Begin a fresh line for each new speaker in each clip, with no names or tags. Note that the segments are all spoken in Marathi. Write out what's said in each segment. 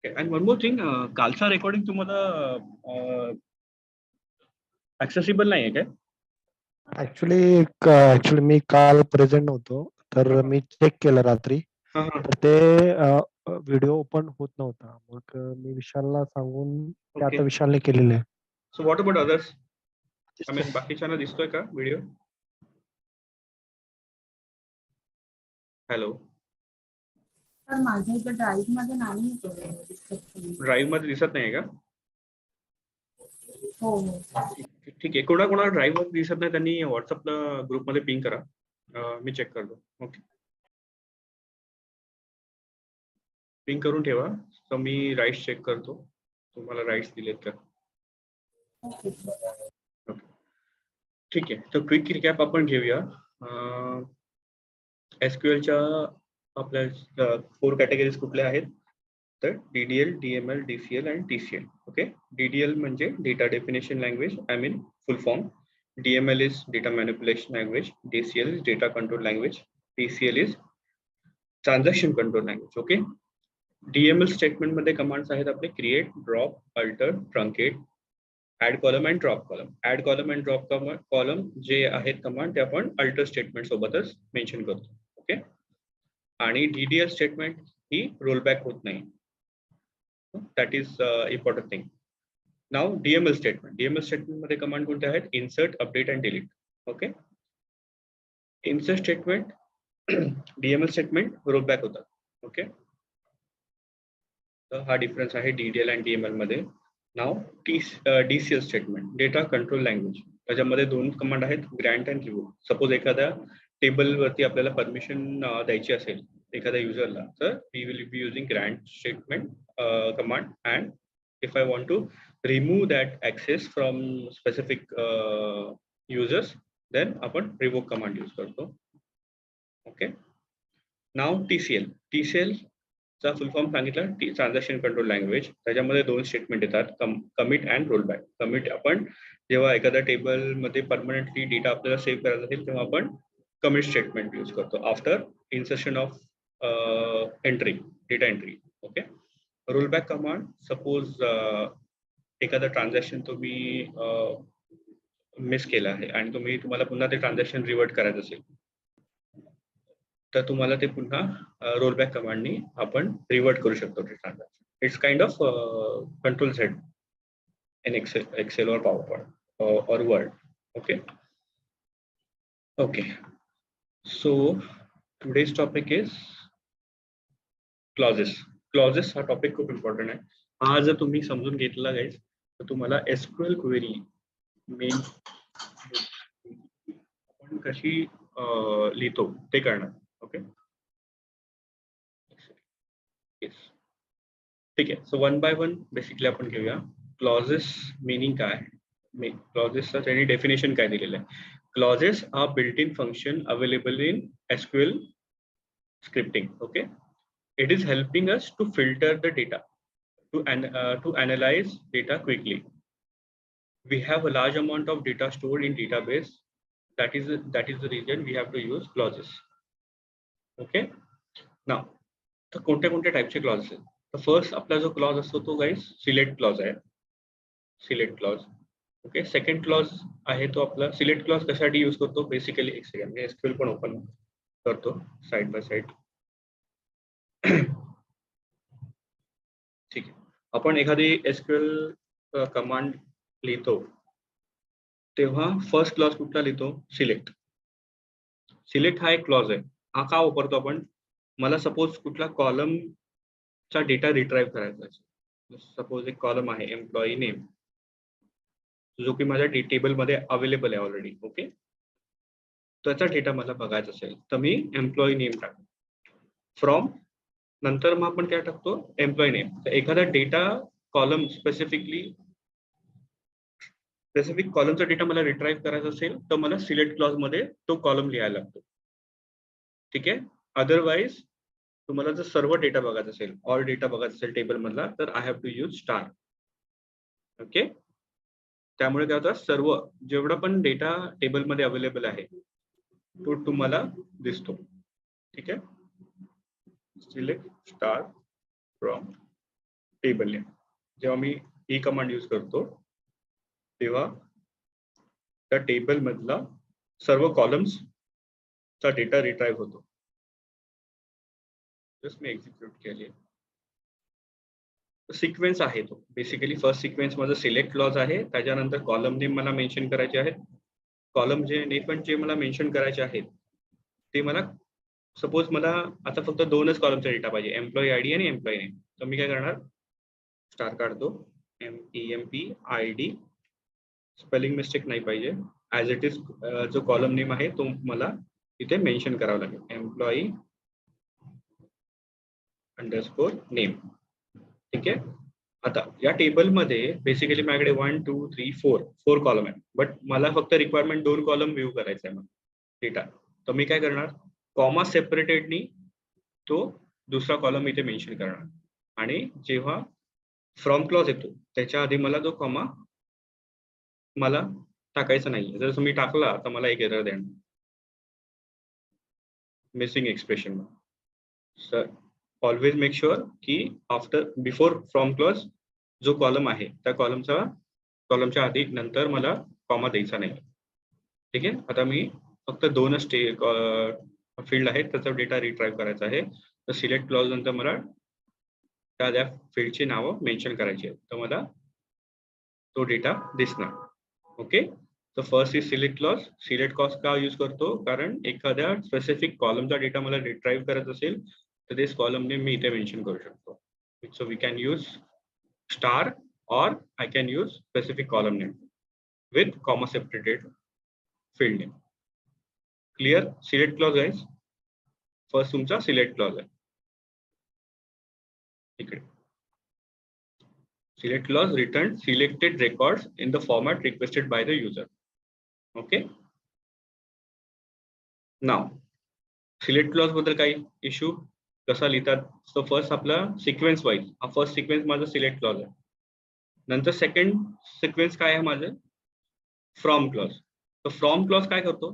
अँड वन मोर थिंग, कालचा रेकॉर्डिंग तुम्हाला ऍक्सेसिबल नाही आहे काय?
ऍक्च्युली मी काल प्रेझेंट नव्हतो, तर मी चेक केलं रात्री, तर ते व्हिडिओ ओपन होत नव्हता. मग मी विशालला सांगून ते आता विशालने केलेलं आहे.
So what about others? I mean बाकीच्यांना दिसतोय का व्हिडिओ? हॅलो,
तर माझ्या इथे ड्राईव्ह मध्ये नाही
ड्राईव्ह मध्ये दिसत नाही का?
हो.
ठीक आहे. कोणा ड्राईव्ह मध्ये दिसत नाही त्यांनी व्हॉट्सअपला ग्रुपमध्ये पिंग करा, मी चेक करतो. ओके, पिंग करून ठेवा. तर मी राईट्स चेक करतो, तुम्हाला राईट्स दिलेत का. ओके, ठीक आहे. तर क्विक रिकॅप आपण घेऊया. एसक्यूएलच्या आपल्या 4 कॅटेगरीज कुठल्या आहेत? तर DDL, DML, DCL आणि TCL. ओके, DDL म्हणजे data definition language, I mean full form. DML is data manipulation language. DCL is data control language. TCL is transaction control language. Okay, DML statement मध्ये कमांड्स आहेत आपले create, drop, alter, truncate, add column and drop column. Add column and drop column जे आहेत कमांड ते आपण अल्टर स्टेटमेंट सोबतच मेन्शन करतो. ओके, आणि DDL स्टेटमेंट ही रोलबॅक होत नाही. That is important thing. Now DML statement. DML statement मध्ये कमांड कोणते आहेत? Insert, update and delete. Okay, insert statement DML statement rollback होतात. ओके, तर हा डिफरन्स आहे DDL आणि DML मध्ये. नाव DCL statement, data control language. त्याच्यामध्ये 2 कमांड आहेत, ग्रँट अँड रिवोक. सपोज एखाद्या टेबल वरती आपल्याला परमिशन द्यायची असेल एखाद्या युजरला, तर we will be using grant statement command. And if I want to remove that access from specific users, then आपण रिवोक कमांड यूज करतो. ओके, नाव TCL चा फुल फॉर्म सांगितलं, ट्रान्झॅक्शन कंट्रोल लँग्वेज. त्याच्यामध्ये 2 स्टेटमेंट येतात, कमिट अँड रोलबॅक. कमिट आपण जेव्हा एखाद्या टेबल मध्ये परमनंटली डेटा आपल्याला सेव्ह करायचा असेल तेव्हा आपण कमिट स्टेटमेंट यूज करतो after insertion of entry, data entry. Okay, rollback command, suppose एखादा ट्रान्झॅक्शन तुम्ही मिस केलं आहे आणि तुम्हाला पुन्हा ते ट्रान्झॅक्शन रिव्हर्ट करायचं असेल, तर तुम्हाला ते पुन्हा रोलबॅक कमांडनी आपण रिव्हर्ट करू शकतो ते transaction. It's kind of control set in Excel और पॉवर पॉइंट और Word. Okay, okay, so today's topic is clauses. Clauses हा टॉपिक खूप इम्पॉर्टंट आहे. हा जर तुम्ही समजून घेतला गाईज, तर तुम्हाला एसक्यूएल क्वेरी मेन आपण कशी लिहितो ते कळणार. ओके, ठीक आहे. सो 1 बाय 1 बेसिकली आपण घेऊया. क्लॉजेस मीनिंग काय, क्लॉजेसचा त्यांनी डेफिनेशन काय दिलेलं आहे. Clauses are built in function available in SQL scripting. Okay, it is helping us to filter the data, to analyze data quickly. We have a large amount of data stored in database. That is the reason we have to use clauses. Okay, now तर कोणत्या टाइपचे क्लॉजेस आहेत? तर फर्स्ट आपला जो क्लॉज असतो तो गाइस सिलेक्ट क्लॉज आहे. Select clause. Okay, second clause आहे तो आपला सिलेक्ट क्लॉज कशासाठी यूज करतो? बेसिकली एक सेकंड मी एसक्यूएल पण ओपन करतो साइड बाय साइड. ठीक आहे, आपण एखादी एसक्यूएल कमांड लिहितो तेव्हा फर्स्ट क्लॉज कुठला लिहितो? सिलेक्ट. सिलेक्ट हा एक क्लॉज आहे. हा का वापरतो आपण? मला सपोज कुठला कॉलमचा डेटा रिट्राईव्ह करायचा आहे. सपोज एक कॉलम आहे एम्प्लॉई नेम, जो की माझ्या टेबलमध्ये अवेलेबल आहे ऑलरेडी. ओके, त्याचा डेटा मला बघायचा असेल तर मी एम्प्लॉई नेम टाकतो. फ्रॉम नंतर मग आपण काय टाकतो? Employee name. तर एखादा डेटा कॉलम स्पेसिफिक कॉलमचा डेटा मला रिट्राईव्ह करायचा असेल तर मला सिलेक्ट क्लॉज मध्ये तो कॉलम लिहायला लागतो. ठीक आहे, अदरवाईज तुम्हाला जर सर्व डेटा बघायचा असेल, ऑल डेटा बघायचा असेल टेबल मधला, तर I have to use star. Okay, त्यामुळे काय होतं? सर्व जेवढा पण डेटा टेबलमध्ये अवेलेबल आहे तो तुम्हाला दिसतो. ठीक आहे, select star from table name. जेव्हा मी ही कमांड यूज करतो तेव्हा त्या टेबल मधला सर्व कॉलम्स चा डेटा रिट्राईव्ह होतो. जस्ट मी एक्झिक्यूट केले. सिक्वेन्स आहे तो बेसिकली. फर्स्ट सिक्वेन्स माझं सिलेक्ट क्लॉज आहे, त्याच्यानंतर कॉलम नेम मला मेन्शन करायचे आहेत. कॉलम जे मला मेन्शन करायचे आहेत ते मला, सपोज मला आता फक्त 2च कॉलमचा डेटा पाहिजे, एम्प्लॉई आयडी आणि एम्प्लॉई नेम. तर मी काय करणार, स्टार काढतो, EMPID, स्पेलिंग मिस्टेक नाही पाहिजे, ऍज इट इज जो कॉलम नेम आहे तो मला इथे मेन्शन करावा लागेल, एम्प्लॉई अंडरस्कोर नेम. ठीक आहे. आता या टेबलमध्ये बेसिकली माझ्याकडे 1 2 3 4 कॉलम आहे, बट मला फक्त रिक्वायरमेंट 2 कॉलम व्ह्यू करायचा आहे डेटा. तर मी काय करणार, कॉमा सेपरेटेडनी तो दुसरा कॉलम इथे मेन्शन करणार, आणि जेव्हा फ्रॉम क्लॉज येतो त्याच्या आधी मला तो कॉमा मला टाकायचा नाही. जर मी टाकला तर मला एक एरर देणार, missing expression. Sir always make sure की बिफोर फ्रॉम क्लॉज जो कॉलम आहे त्या कॉलमच्या आधी नंतर मला कॉमा द्यायचा नाही. ठीक आहे. आता मी फक्त 2च फील्ड आहेत त्याचा डेटा रिट्राईव्ह करायचा आहे. तर सिलेक्ट क्लॉज नंतर मला त्या फील्डची नावं मेन्शन करायची आहेत, तर मला तो डेटा दिसणार. ओके. तर first is select clause. Select clause का यूज करतो, कारण एखाद्या स्पेसिफिक कॉलमचा डेटा मला रिट्राईव्ह करायचा असेल तर तेच कॉलम नेम मी इथे मेन्शन करू शकतो. So we can use star or I can use specific column name with comma separated field name. Clear? Select clause guys. First तुमचा select clause आहे. इकडे select clause return selected records in the format requested by the user. Okay. Now select clause बद्दल काही इश्यू कसा लिहितात. सो फर्स्ट आपला सिक्वेन्स वाईज हा फर्स्ट सिक्वेन्स माझा सिलेक्ट क्लॉज आहे. नंतर सेकंड सिक्वेन्स काय आहे माझं, फ्रॉम क्लॉज. तर फ्रॉम क्लॉज काय करतो,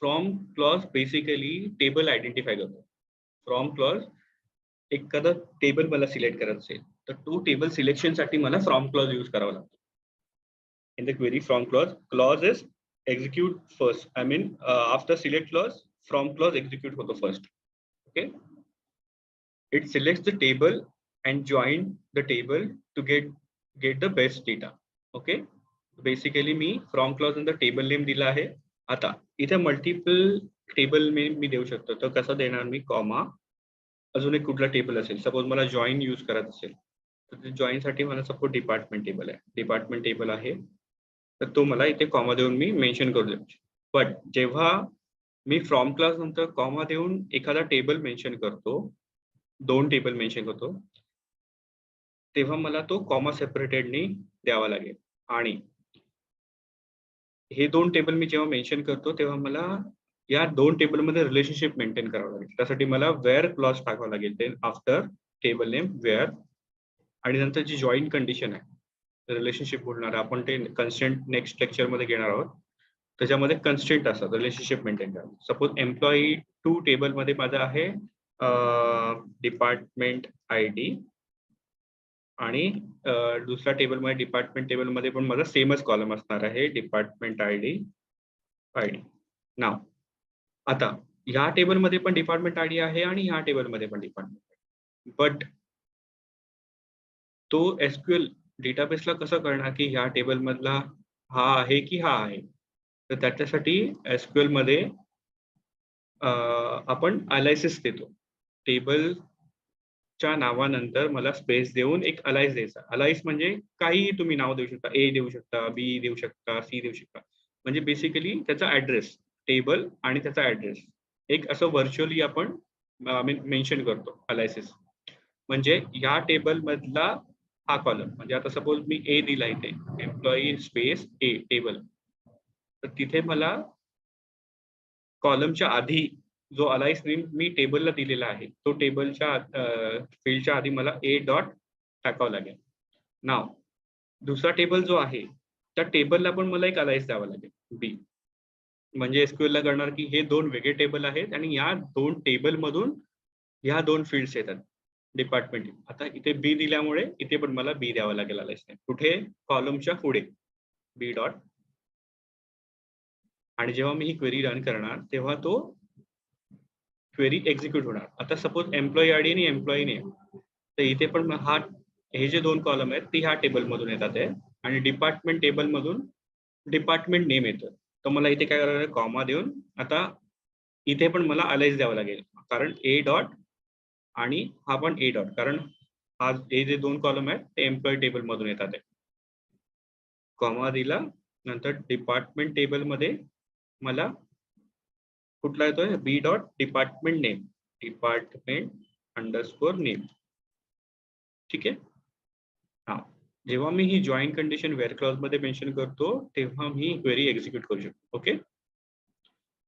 from clause basically table identify करतो. फ्रॉम क्लॉज एखादा टेबल मला सिलेक्ट करायचं असेल तर तो टेबल सिलेक्शनसाठी मला फ्रॉम क्लॉज यूज करावा लागतो. In the query from clause is execute first. I mean after select clause from clause execute होतो first. Okay. It selects the table and join the table to get the best data. Okay. Basically me from clause नंतर टेबल नेम दिला आहे. आता इथे मल्टिपल टेबल नेम मी देऊ शकतो. तर कसं देणार मी, कॉमा अजून एक कुठला टेबल असेल, सपोज मला जॉईन यूज करायचं असेल तर जॉईन साठी मला सपोज डिपार्टमेंट टेबल आहे, डिपार्टमेंट टेबल आहे, तर तो मला इथे कॉमा देऊन मी मेन्शन करू देऊ. बट जेव्हा मी फ्रॉम क्लॉज नंतर कॉमा देऊन एखादा टेबल मेन्शन करतो, 2 टेबल मेन्शन करतो, तेव्हा मला तो कॉमा सेपरेटेडनी द्यावा लागेल. आणि हे 2 टेबल मी जेव्हा मेन्शन करतो तेव्हा मला या 2 टेबलमध्ये रिलेशनशिप मेंटेन करावं लागेल. त्यासाठी मला वेअर क्लॉज टाकावं लागेल. ते आफ्टर टेबल नेम वेअर, आणि नंतर जी जॉईन कंडिशन आहे रिलेशनशिप बोलणार आपण, ते कन्स्ट्रेंट नेक्स्ट लेक्चरमध्ये घेणार आहोत. त्याच्यामध्ये कन्स्ट्रेंट असतात रिलेशनशिप मेंटेन करा. सपोज एम्प्लॉई 2 टेबलमध्ये माझा आहे डिपार्टमेंट आयडी, आणि दुसऱ्या टेबलमध्ये डिपार्टमेंट टेबलमध्ये पण माझा सेमच कॉलम असणार आहे, डिपार्टमेंट आयडी. नाव आता ह्या टेबलमध्ये पण डिपार्टमेंट आयडी आहे आणि ह्या टेबलमध्ये पण डिपार्टमेंट, बट तो SQL डेटाबेसला कसं कळणार की ह्या टेबल मधला हा आहे की हा आहे. तर त्याच्यासाठी SQL मध्ये आपण अलायसिस देतो. टेबल च्या नावानंतर मला स्पेस देऊन एक अलाइस द्यायचा. अलाइस म्हणजे काही तुम्ही नाव देऊ शकता, A देऊ शकता, B देऊ शकता, C देऊ शकता. म्हणजे बेसिकली त्याचा ऍड्रेस, टेबल आणि त्याचा ऍड्रेस एक असं व्हर्च्युअली आपण मेन्शन करतो अलायसिस. म्हणजे या टेबल मधला हा कॉलम, म्हणजे आता सपोज मी A दिला इथे, एम्प्लॉई स्पेस A टेबल, तर तिथे मला कॉलमच्या आधी जो अलाइस नेम मी टेबलला दिलेला आहे तो टेबलच्या फील्डच्या आधी मला A डॉट टाकावं लागेल. नाव दुसरा टेबल जो आहे त्या टेबलला पण मला एक अलाइस द्यावा लागेल B. म्हणजे SQL ला कळणार की हे 2 वेगळे टेबल आहेत आणि या 2 टेबल मधून ह्या 2 फील्ड्स येतात. डिपार्टमेंट. आता इथे बी दिल्यामुळे इथे पण मला बी द्यावा लागेल अलाइन्स. कुठे? कॉलमच्या पुढे बी डॉट. आणि जेव्हा मी ही क्वेरी रन करणार तेव्हा तो क्वेरी एक्झिक्यूट होणार. आता सपोज एम्प्लॉई आयडी आणि एम्प्लॉई नेम, तर इथे पण हे जे दोन कॉलम आहेत ते ह्या टेबल मधून येतात आहे आणि डिपार्टमेंट टेबल मधून डिपार्टमेंट नेम येतं. तर मला इथे काय करायला लागेल? कॉमा देऊन आता इथे पण मला अलाइन्स द्यावं लागेल, कारण ए डॉट आणि हा पण ए डॉट, कारण हे जे दोन कॉलम आहेत ते एम्प्लॉई टेबल मधून येतात आहे. कॉमा दिला, नंतर डिपार्टमेंट टेबल मध्ये मला कुठला येतोय? B dot department name, department underscore name. ठीक आहे. हा, जेव्हा मी ही जॉईन कंडिशन वेअर क्लॉज मध्ये मेन्शन करतो तेव्हा मी क्वेरी एक्झिक्यूट करू शकतो. ओके,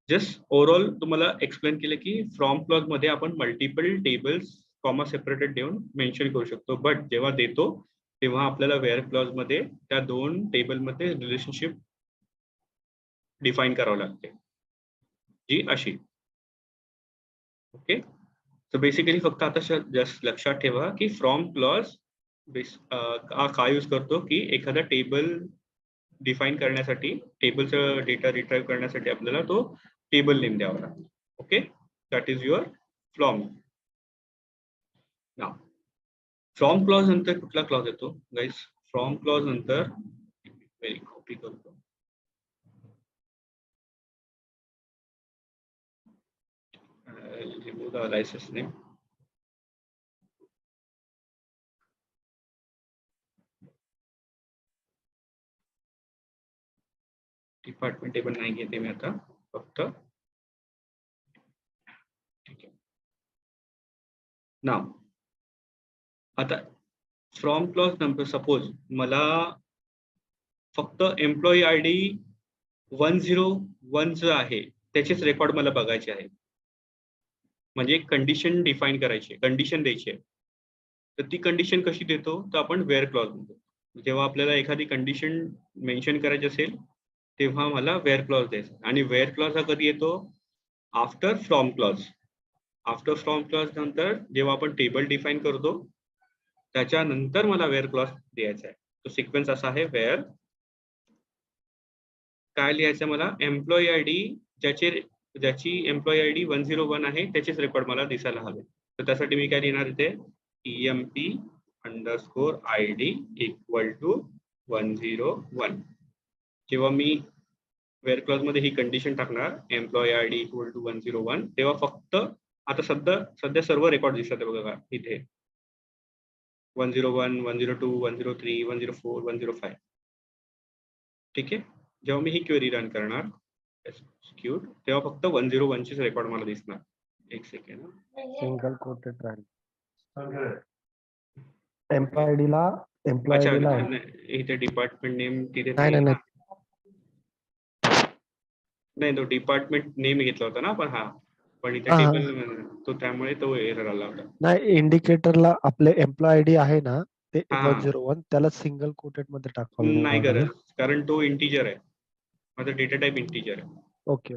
जस्ट ओव्हरऑल तुम्हाला एक्सप्लेन केलं की फ्रॉम क्लॉज मध्ये आपण मल्टिपल टेबल्स कॉमा सेपरेटेड देऊन मेन्शन करू शकतो, बट जेव्हा देतो तेव्हा आपल्याला वेअर क्लॉज मध्ये त्या दोन टेबल मध्ये रिलेशनशिप डिफाईन करावं लागते, जी अशी. ओके, सो बेसिकली फक्त आता जस्ट लक्षात ठेवा की फ्रॉम क्लॉज काय यूज करतो की एखादा टेबल डिफाईन करण्यासाठी, टेबलचा डेटा रिट्राईव्ह करण्यासाठी आपल्याला तो टेबल नेम द्यावा लागतो. Okay, that is your from. Now from clause नंतर कुठला क्लॉज येतो गाईस? फ्रॉम क्लॉज नंतर व्हेरी कॉपी करतो. Remove the licence name. Department table नाही घेते मी आता, फक्त. ठीक आहे. नाव आता फ्रॉम क्लॉज नंतर सपोज मला फक्त एम्प्लॉई आय डी 101 जो आहे त्याचेच रेकॉर्ड मला बघायचे आहे, म्हणजे कंडिशन डिफाईन करायची, कंडिशन द्यायची आहे. तर ती कंडिशन कशी देतो? तर आपण वेअर क्लॉज म्हणतो. जेव्हा आपल्याला एखादी कंडिशन मेन्शन करायची असेल तेव्हा मला वेअर क्लॉज द्यायचा, आणि वेअर क्लॉज हा कधी येतो? After from clause. After from clause नंतर जेव्हा आपण टेबल डिफाईन करतो त्याच्यानंतर मला वेअर क्लॉज द्यायचा आहे. तो सिक्वेन्स असा आहे, वेअर काय लिहायचं मला? एम्प्लॉई आय डी ज्याची एम्प्लॉई आय डी 101 आहे त्याचेच रेकॉर्ड मला दिसायला हवे. तर त्यासाठी मी काय लिहिणार इथे? EMP underscore ID equal to 101. जेव्हा मी वेअर क्लॉज मध्ये ही कंडिशन टाकणार employee I D equal to 101, तेव्हा फक्त आता सध्या सर्व रेकॉर्ड दिसतात बघा इथे, 101, 102, 103, 104, 105. ठीक आहे. जेव्हा मी ही क्वेरी रन करणार एक्झिक्यूट, तेव्हा फक्त 101 चेच रेकॉर्ड मला दिसणार. एक सेकंड.
सिंगल कोटेड राहील. एम्प्लॉय आयडी ला
इथे डिपार्टमेंट नेम तिथे
नाही
नाही, तो डिपार्टमेंट नेम घेतला होता ना आपण. हा, पण इथे
हा.
टेबल तो, त्यामुळे तो एरर आला होता.
नाही, इंडिकेटरला आपले एम्प्लॉय आयडी आहे ना ते
हा.
101, त्याला सिंगल कोटेड मध्ये
नाही
टाकावं
गरज,
लागेल.
कारण तो इंटिजर आहे, माझा डेटा टाईप इंटिजर आहे.
ओके,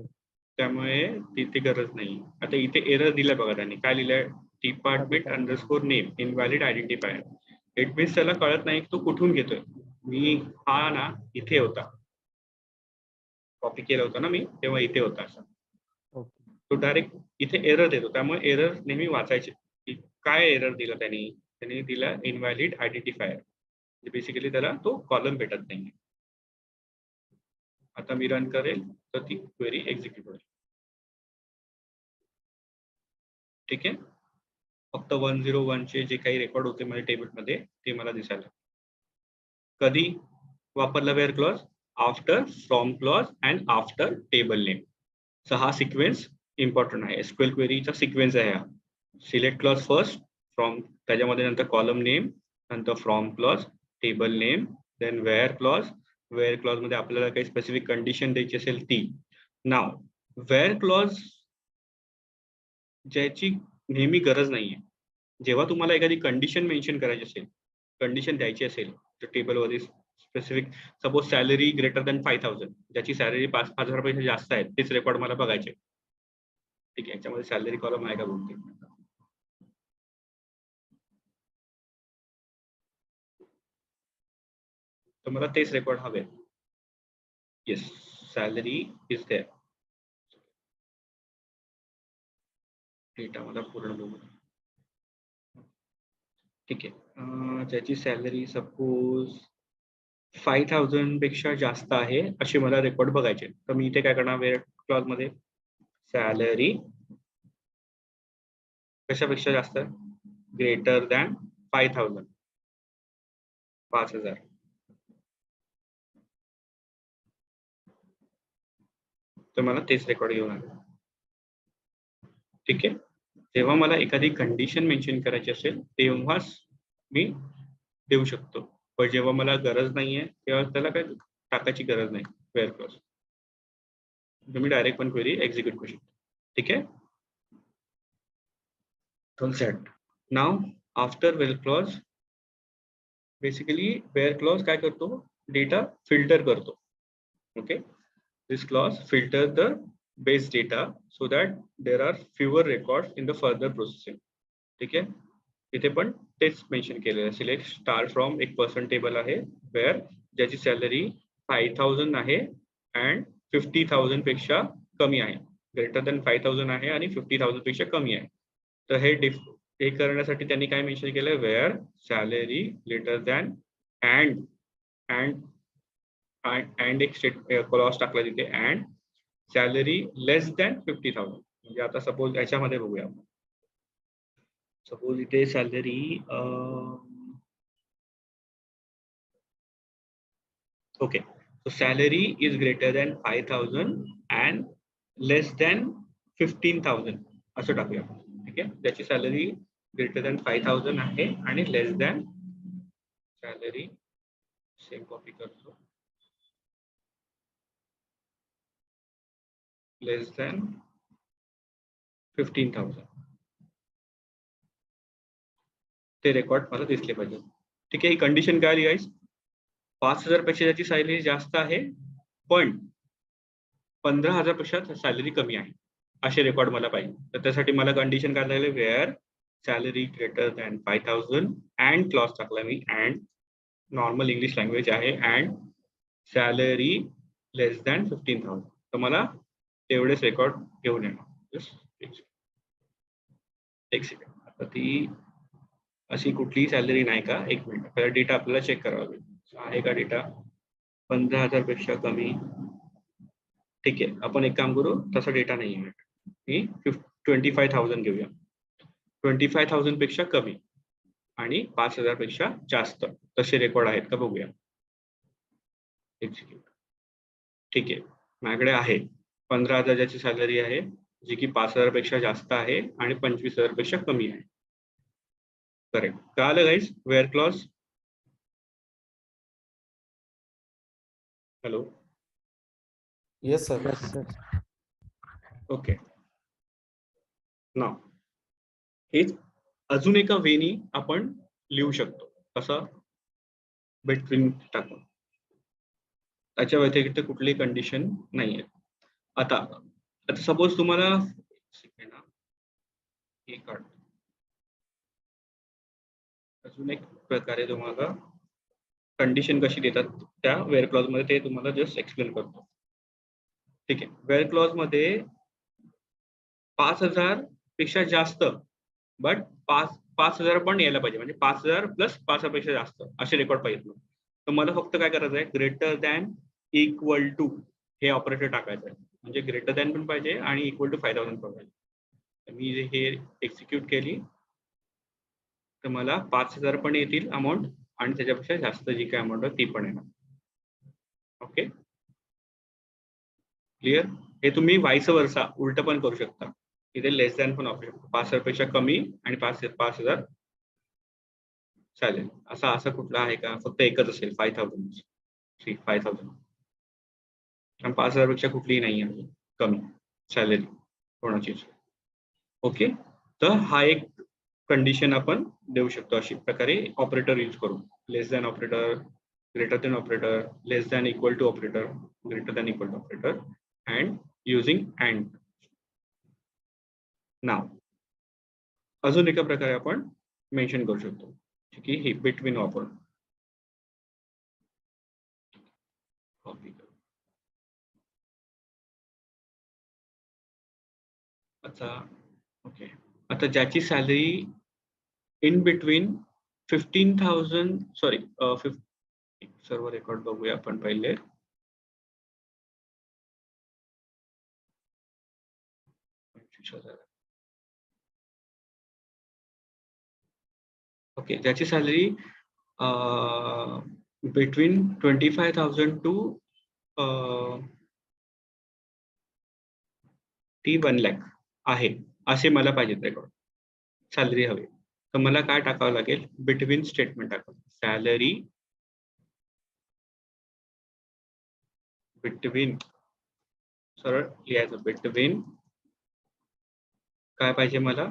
त्यामुळे तिथे गरज नाही. आता इथे एरर दिलाय बघा त्यांनी, काय लिहिलंय? Department underscore name invalid identifier. It means त्याला कळत नाही तो कुठून घेतोय. मी हा ना इथे होता, कॉपी केला होता ना मी, तेव्हा इथे होता असा. तो डायरेक्ट इथे एरर देतो, त्यामुळे एरर नेहमी वाचायचे. काय एरर दिला त्यांनी दिला इनव्हॅलिड आयडेंटिफायर. बेसिकली त्याला तो कॉलम भेटत नाही. आता मी रन करेल तर ती क्वेरी एक्झिक्यूट होईल. ठीक आहे. फक्त 101 चे जे काही रेकॉर्ड होते माझ्या टेबलमध्ये ते मला दिसायला. कधी वापरला where clause? After from clause and after table name. So हा सिक्वेन्स इम्पॉर्टंट आहे. एसक्यूएल क्वेरीचा सिक्वेन्स आहे हा. सिलेक्ट क्लॉज फर्स्ट, फ्रॉम, त्याच्यामध्ये नंतर कॉलम नेम, नंतर from clause, table name, then where clause. Where clause मध्ये आपल्याला काही स्पेसिफिक कंडिशन द्यायची असेल ती. नाव वेअर क्लॉज ज्याची नेहमी गरज नाहीये. जेव्हा तुम्हाला एखादी कंडिशन मेन्शन करायची असेल, कंडिशन द्यायची असेल तर टेबलवरती specific, suppose salary greater than 5000, ज्याची सॅलरी 5000 पेक्षा जास्त आहे तेच रेकॉर्ड मला बघायचे. ठीक आहे, याच्यामध्ये सॅलरी कॉलम आहे का बघते. तर मला तेच रेकॉर्ड हवे. Yes, salary is there. Data मला पूर्ण बघू. ठीक आहे. ज्याची सॅलरी सपोज 5000 पेक्षा जास्त आहे असे मला रेकॉर्ड बघायचे. तर मी इथे काय करणार, वेअर क्लॉज मध्ये सॅलरी कशापेक्षा जास्त, ग्रेटर दॅन 5000, 5000. तर मला तेच रेकॉर्ड घेऊन आलं. ठीक आहे. जेव्हा मला एखादी कंडिशन मेन्शन करायची असेल तेव्हाच मी देऊ शकतो, पण जेव्हा मला गरज नाहीये तेव्हा त्याला काही टाकायची गरज नाही. वेअर क्लॉज तुम्ही डायरेक्ट पण क्वेरी एक्झिक्यूट करू शकता. ठीक आहे. Set. Now after where clause, basically where clause काय करतो, डेटा फिल्टर करतो. Okay, this clause filter the base data so that there are fewer records in the further processing. ठीक आहे. इथे पण तेच मेन्शन केलेलं. सिलेक्ट स्टार फ्रॉम एक पर्सन टेबल आहे वेअर ज्याची सॅलरी 5000 आहे अँड 50,000 पेक्षा कमी आहे. ग्रेटर दॅन 5000 आहे आणि 50,000 पेक्षा कमी आहे. तर हे करण्यासाठी त्यांनी काय मेन्शन केलं, where salary greater than and एक स्टेट क्लॉज टाकला तिथे, अँड सॅलरी लेस दॅन 50,000. म्हणजे आता सपोज याच्यामध्ये बघूया आपण. सपोज इथे salary okay, so salary is greater than 5,000 and less than 15,000 असं टाकूया. ठीक आहे. त्याची सॅलरी ग्रेटर दॅन 5,000 आहे आणि लेस दॅन, सॅलरी सेम कॉपी करतो, लेस दॅन 15,000. ते रेकॉर्ड मला दिसले पाहिजे. ठीक आहे. ही कंडिशन काय आली गाईस, 5,000 पेक्षा त्याची सॅलरी जास्त आहे पण 15,000 पेक्षा सॅलरी कमी आहे असे रेकॉर्ड मला पाहिजे. तर त्यासाठी मला कंडिशन काय लागले, where salary greater than 5,000 and clause टाकला मी, अँड नॉर्मल इंग्लिश लँग्वेज आहे, अँड सॅलरी लेस दॅन 15,000. तर मला तेवढेच रेकॉर्ड घेऊन येणार. एक सेकंड. आता ती अशी कुठलीही सॅलरी नाही का, एक मिनिट, पहिला डेटा आपल्याला चेक करावा लागेल. आहे का डेटा 15,000 पेक्षा कमी. ठीक आहे. आपण एक काम करू, तसा डेटा नाही आहे. मी 25,000 घेऊया. 25,000 पेक्षा कमी आणि 5,000 पेक्षा जास्त तसे रेकॉर्ड आहेत का बघूया. एक्झिक्यूट. ठीक आहे. माझ्याकडे आहे 15,000ची सॅलरी आहे जी की 5,000 पेक्षा जास्त आहे आणि 25,000 पेक्षा कमी आहे. करेक्ट. कळालं guys where clause? Hello.
Yes sir.
Yes, sir.
Okay. Now हेच अजून एका वेनी आपण लिहू शकतो. कसं, बिटवीन टाकून. त्याच्या व्यतिरिक्त कुठलीही कंडिशन नाहीये. आता सपोज तुम्हाला अजून एक प्रकारे तुम्हाला कंडिशन कशी देतात त्या वेअर क्लॉज मध्ये ते तुम्हाला जस्ट एक्सप्लेन करतो. ठीक आहे. वेअर क्लॉज मध्ये 5,000 पेक्षा जास्त बट 5,000 पण यायला पाहिजे, म्हणजे 5,000 प्लस 5,000 पेक्षा जास्त असे रेकॉर्ड पाहिजे. तर मला फक्त काय करायचं आहे, ग्रेटर दॅन इक्वल टू हे ऑपरेटर टाकायचं आहे. म्हणजे ग्रेटर दॅन पण पाहिजे आणि इक्वल टू 5,000 पण पाहिजे. तर मी हे एक्झिक्यूट केली तर मला 5,000 पण येतील अमाऊंट आणि त्याच्यापेक्षा जास्त जी काय अमाऊंट आहे ती पण येणार. Okay, clear. हे तुम्ही व्हाईस वर्सा उलट पण करू शकता. इथे लेस दॅन पण वापरू शकतो. 5,000 पेक्षा कमी आणि 5,000 चालेल. असा कुठला आहे का, फक्त एकच असेल 5,000. 5,000 आणि 5,000 पेक्षा कुठलीही नाही आहे कमी सॅलरी कोणाची. ओके, तर हा एक कंडिशन आपण देऊ शकतो अशी प्रकारे ऑपरेटर यूज करून. Less than operator, greater than operator, less than equal to operator, greater than equal to operator and using and. Now अजून एका प्रकारे आपण मेन्शन करू शकतो की हे बिटवीन वापरून. अच्छा ओके. आता ज्याची सॅलरी इन बिटवीन 15,000 सॉरी सर्व रेकॉर्ड बघूया आपण पहिले. ओके, ज्याची सॅलरी बिटवीन 25,000 टू ती 1 लाख आहे असे मला पाहिजे रेकॉर्ड सॅलरी हवी. तर मला काय टाकावं लागेल? बिटवीन स्टेटमेंट टाकावं. सॅलरी बिटवीन सरळ लिहायचं बिटवीन काय पाहिजे मला?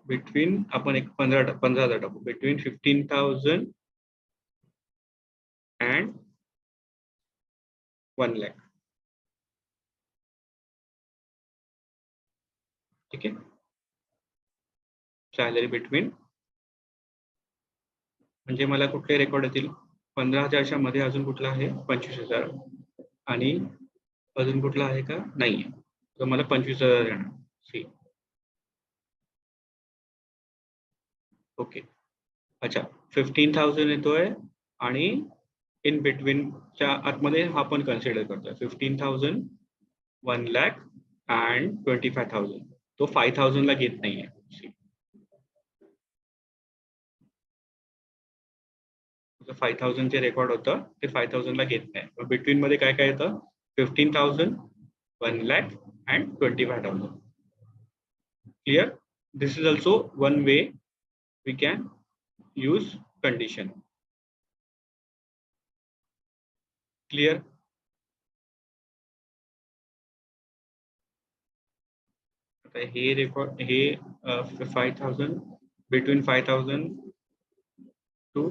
बिटवीन आपण एक 15,000 टाकू. Between 15,000 and 1 lakh. ठीक आहे. सॅलरी बिटवीन म्हणजे मला कुठले रेकॉर्ड येतील? 15,000च्या मध्ये अजून कुठला आहे? 25,000 आणि अजून कुठला आहे का? नाहीये. तर मला 25,000 येणार. See okay. अच्छा 15,000 येतोय आणि इन बिटवीनच्या आतमध्ये हा पण कन्सिडर करतोय 15,000 1 लाख अँड 25,000. तो 5,000 ला घेत नाहीये. See. 5,000 चे रेकॉर्ड होतं ते 5,000 ला घेत नाही. बिटवीन मध्ये काय काय येतं? 15,000 1 lakh and 25,000. Clear? This is also one way we can use condition. Clear? आता हे रेकॉर्ड हे 5,000 बिटवीन 5,000 टू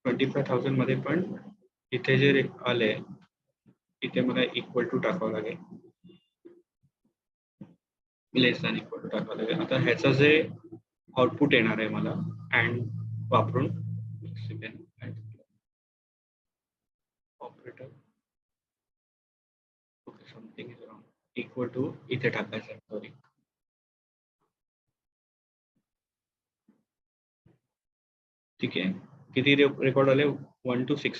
25,000 मध्ये पण इथे जे आले इथे मला इक्वल टू टाकावं लागेल. लेस दॅन इक्वल टू टाकावं लागेल. आता ह्याचं जे आउटपुट येणार आहे मला अँड वापरून operator okay something is wrong. Equal to इथे टाकायचं आहे. सॉरी. ठीक आहे. किती रेकॉर्ड आले? 1 to 6.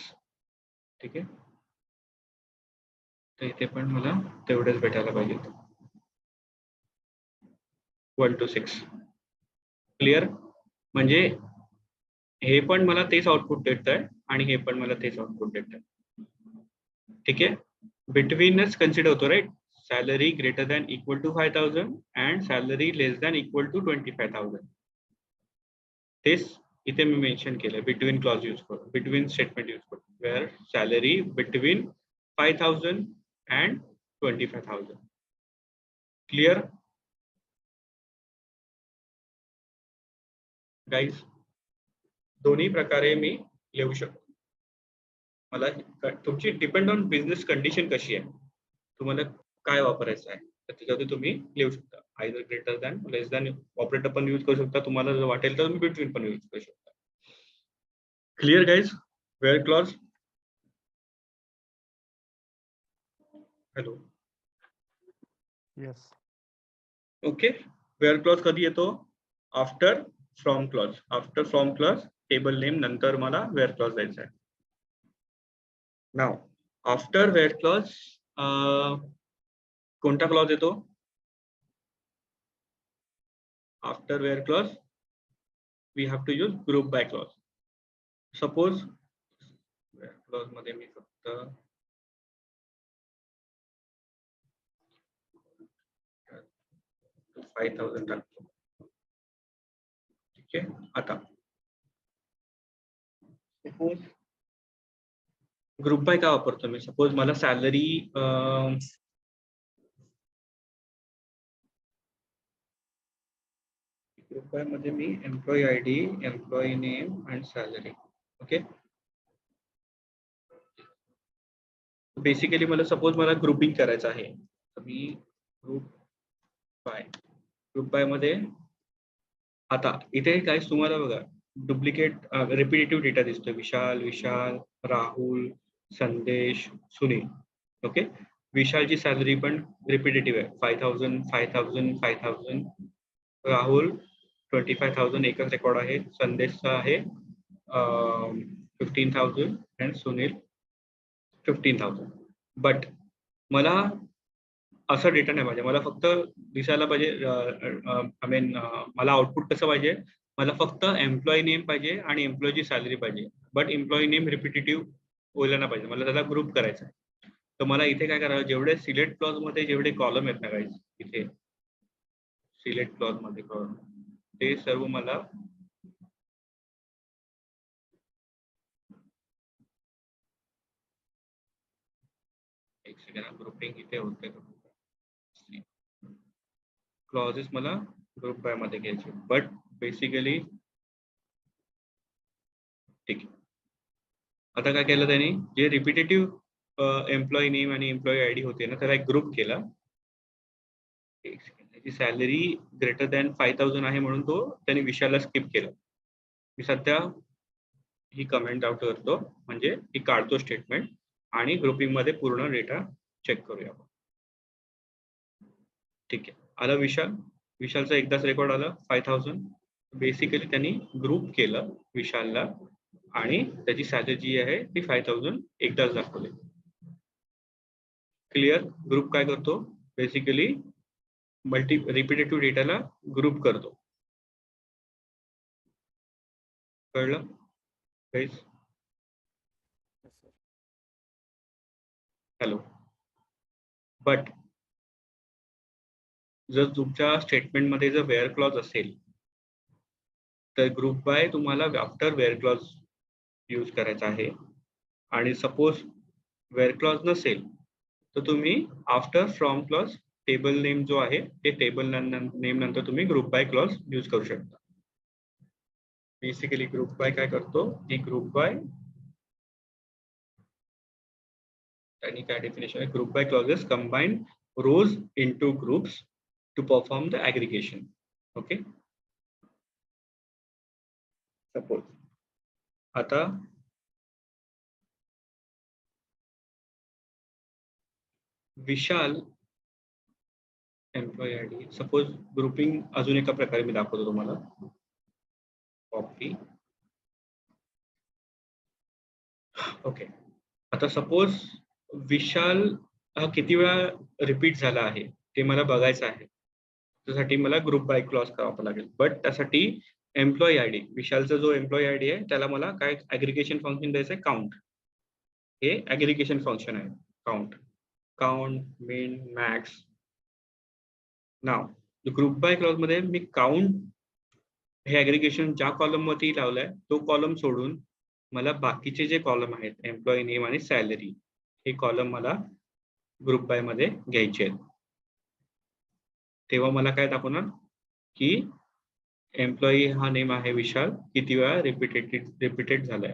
ठीक आहे. तर इथे पण मला तेवढेच भेटायला पाहिजे. 1 to 6. क्लिअर? म्हणजे हे पण मला तेच आउटपुट देत आहे आणि हे पण मला तेच आउटपुट देत आहे. ठीक आहे. बिटवीनच कन्सिडर होतो right. Salary greater than equal to 5,000 and salary less than equal to 25,000. तेच इथे मी मेन्शन केलं. बिटवीन क्लॉज यूज करू, बिटवीन स्टेटमेंट यूज करू. Where salary between 5,000 and 25,000. Clear guys? दोन्ही प्रकारे मी लिहू शकतो. मला तुमची डिपेंड ऑन बिझनेस कंडिशन कशी आहे, तुम्हाला काय वापरायचं आहे तर त्याच्यावरती तुम्ही लिहू शकता. Either greater than less than operator पण यूज करू शकता. तुम्हाला जर वाटेल तर तुम्ही बिटवीन पण यूज करू शकता. Clear guys? Where clause? Hello.
Yes.
Okay. Where clause कधी येतो? After from clause. After from clause table name नंतर मला वेअर क्लॉज द्यायचा आहे. नाव आफ्टर वेअर क्लॉज कोणता क्लॉज येतो? After where clause we have to use group by clause. Suppose where clause मध्ये मी फक्त 5,000 टाकतो. ठीक आहे. आता सपोज ग्रुप बाय का वापरतो मी? सपोज मला सॅलरी ग्रुप बाय मध्ये मी employee I D, employee name and salary. Okay. Basically मला सपोज मला ग्रुपिंग करायचं आहे तर मी ग्रुप बाय मध्ये आता इथे काय तुम्हाला बघा डुप्लिकेट रिपिटेटिव्ह डेटा दिसतोय. विशाल, राहुल, संदेश, सुनील. ओके. विशालची सॅलरी पण रिपिटेटिव्ह आहे, 5,000 5,000 5,000. राहुल 25,000 एकच रेकॉर्ड आहे. संदेशचा आहे 15,000 अँड सुनील 15,000. बट मला असा डेटा नाही पाहिजे, मला फक्त दिसायला पाहिजे, आय मीन मला आउटपुट कसं पाहिजे, मला फक्त एम्प्लॉई नेम पाहिजे आणि एम्प्लॉईची सॅलरी पाहिजे. बट एम्प्लॉई नेम रिपिटेटिव्ह व्हायला नाही पाहिजे, मला त्याला ग्रुप करायचा आहे. तर मला इथे काय करावं, जेवढे सिलेक्ट क्लॉज मध्ये जेवढे कॉलम आहेत ना गाईज, इथे सिलेक्ट क्लॉज मध्ये कॉलम ते सर्व मला एक सेकंड, ग्रुपिंग इथे होते, क्लॉजेस मला ग्रुप बाय मध्ये घ्यायचे. बट बेसिकली ठीक आहे, आता काय केलं त्यांनी, जे रिपिटेटिव्ह एम्प्लॉई नेम आणि एम्प्लॉई आयडी होते ना, त्याला एक ग्रुप केला. एक सेकंड, त्याची सॅलरी ग्रेटर दॅन 5,000 आहे म्हणून तो त्यांनी विशालला स्किप केलं. मी सध्या ही कमेंट आउट करतो, म्हणजे ही काढतो स्टेटमेंट आणि ग्रुपिंग मध्ये पूर्ण डेटा चेक करूया आपण. ठीक आहे, आलं विशालचा एकदाच रेकॉर्ड आला 5,000. बेसिकली त्यांनी ग्रुप केलं विशालला आणि त्याची सॅलरी जी आहे ती 5,000 एकदाच दाखवली. क्लिअर? ग्रुप काय करतो, बेसिकली रिपिटेटिव्ह डेटाला ग्रुप करतो. कळलं गाईज? हॅलो. बट जर तुमच्या स्टेटमेंटमध्ये जर वेअर क्लॉज असेल तर ग्रुप बाय तुम्हाला आफ्टर वेअर क्लॉज यूज करायचा आहे. आणि सपोज वेअर क्लॉज नसेल तर तुम्ही after from clause table name जो आहे ते टेबल नेम नंतर तुम्ही ग्रुप बाय क्लॉज यूज करू शकता. बेसिकली ग्रुप बाय काय करतो, की ग्रुप बाय आणि काय डेफिनेशन आहे, group by clauses combine rows into groups to perform the aggregation. Okay, suppose आता Vishal employee ID, suppose grouping अजून एका प्रकारे मी दाखवतो तुम्हाला. कॉपी. ओके, आता सपोज विशाल हा किती वेळा रिपीट झाला आहे ते मला बघायचं आहे. त्यासाठी मला ग्रुप बाय क्लॉज करावा लागेल. बट त्यासाठी एम्प्लॉई आयडी, विशालचा जो एम्प्लॉई आयडी आहे त्याला मला काय ऍग्रीगेशन फंक्शन द्यायचं आहे, काउंट. हे ऍग्रीगेशन फंक्शन आहे, काउंट मिन max. Now group by clause मध्ये मी काउंट हे ऍग्रीगेशन ज्या कॉलम वरती लावलाय तो कॉलम सोडून मला बाकीचे जे कॉलम आहेत, एम्प्लॉई नेम आणि सॅलरी, हे कॉलम मला ग्रुप बाय मध्ये घ्यायचे आहेत. तेव्हा मला काय दाखवणार की एम्प्लॉई हा नेम आहे विशाल, किती वेळा रिपीटेड झालाय.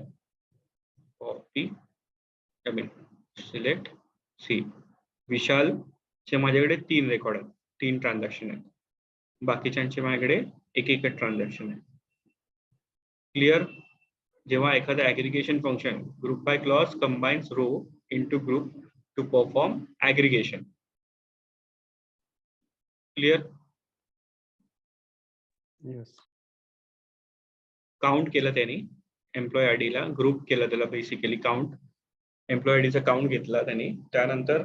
Copy, select C. विशालचे माझ्याकडे 3 रेकॉर्ड आहेत, 3 ट्रान्झॅक्शन आहेत. बाकीच्यांचे माझ्याकडे एक ट्रान्झॅक्शन आहे. क्लिअर? जेव्हा एखादं aggregation function group by clause combines row into group to perform aggregation. Clear?
Yes.
Count केलं त्यांनी एम्प्लॉई आयडीला, ग्रुप केलं त्याला, बेसिकली काउंट एम्प्लॉई आयडीचा काउंट घेतला त्यांनी. त्यानंतर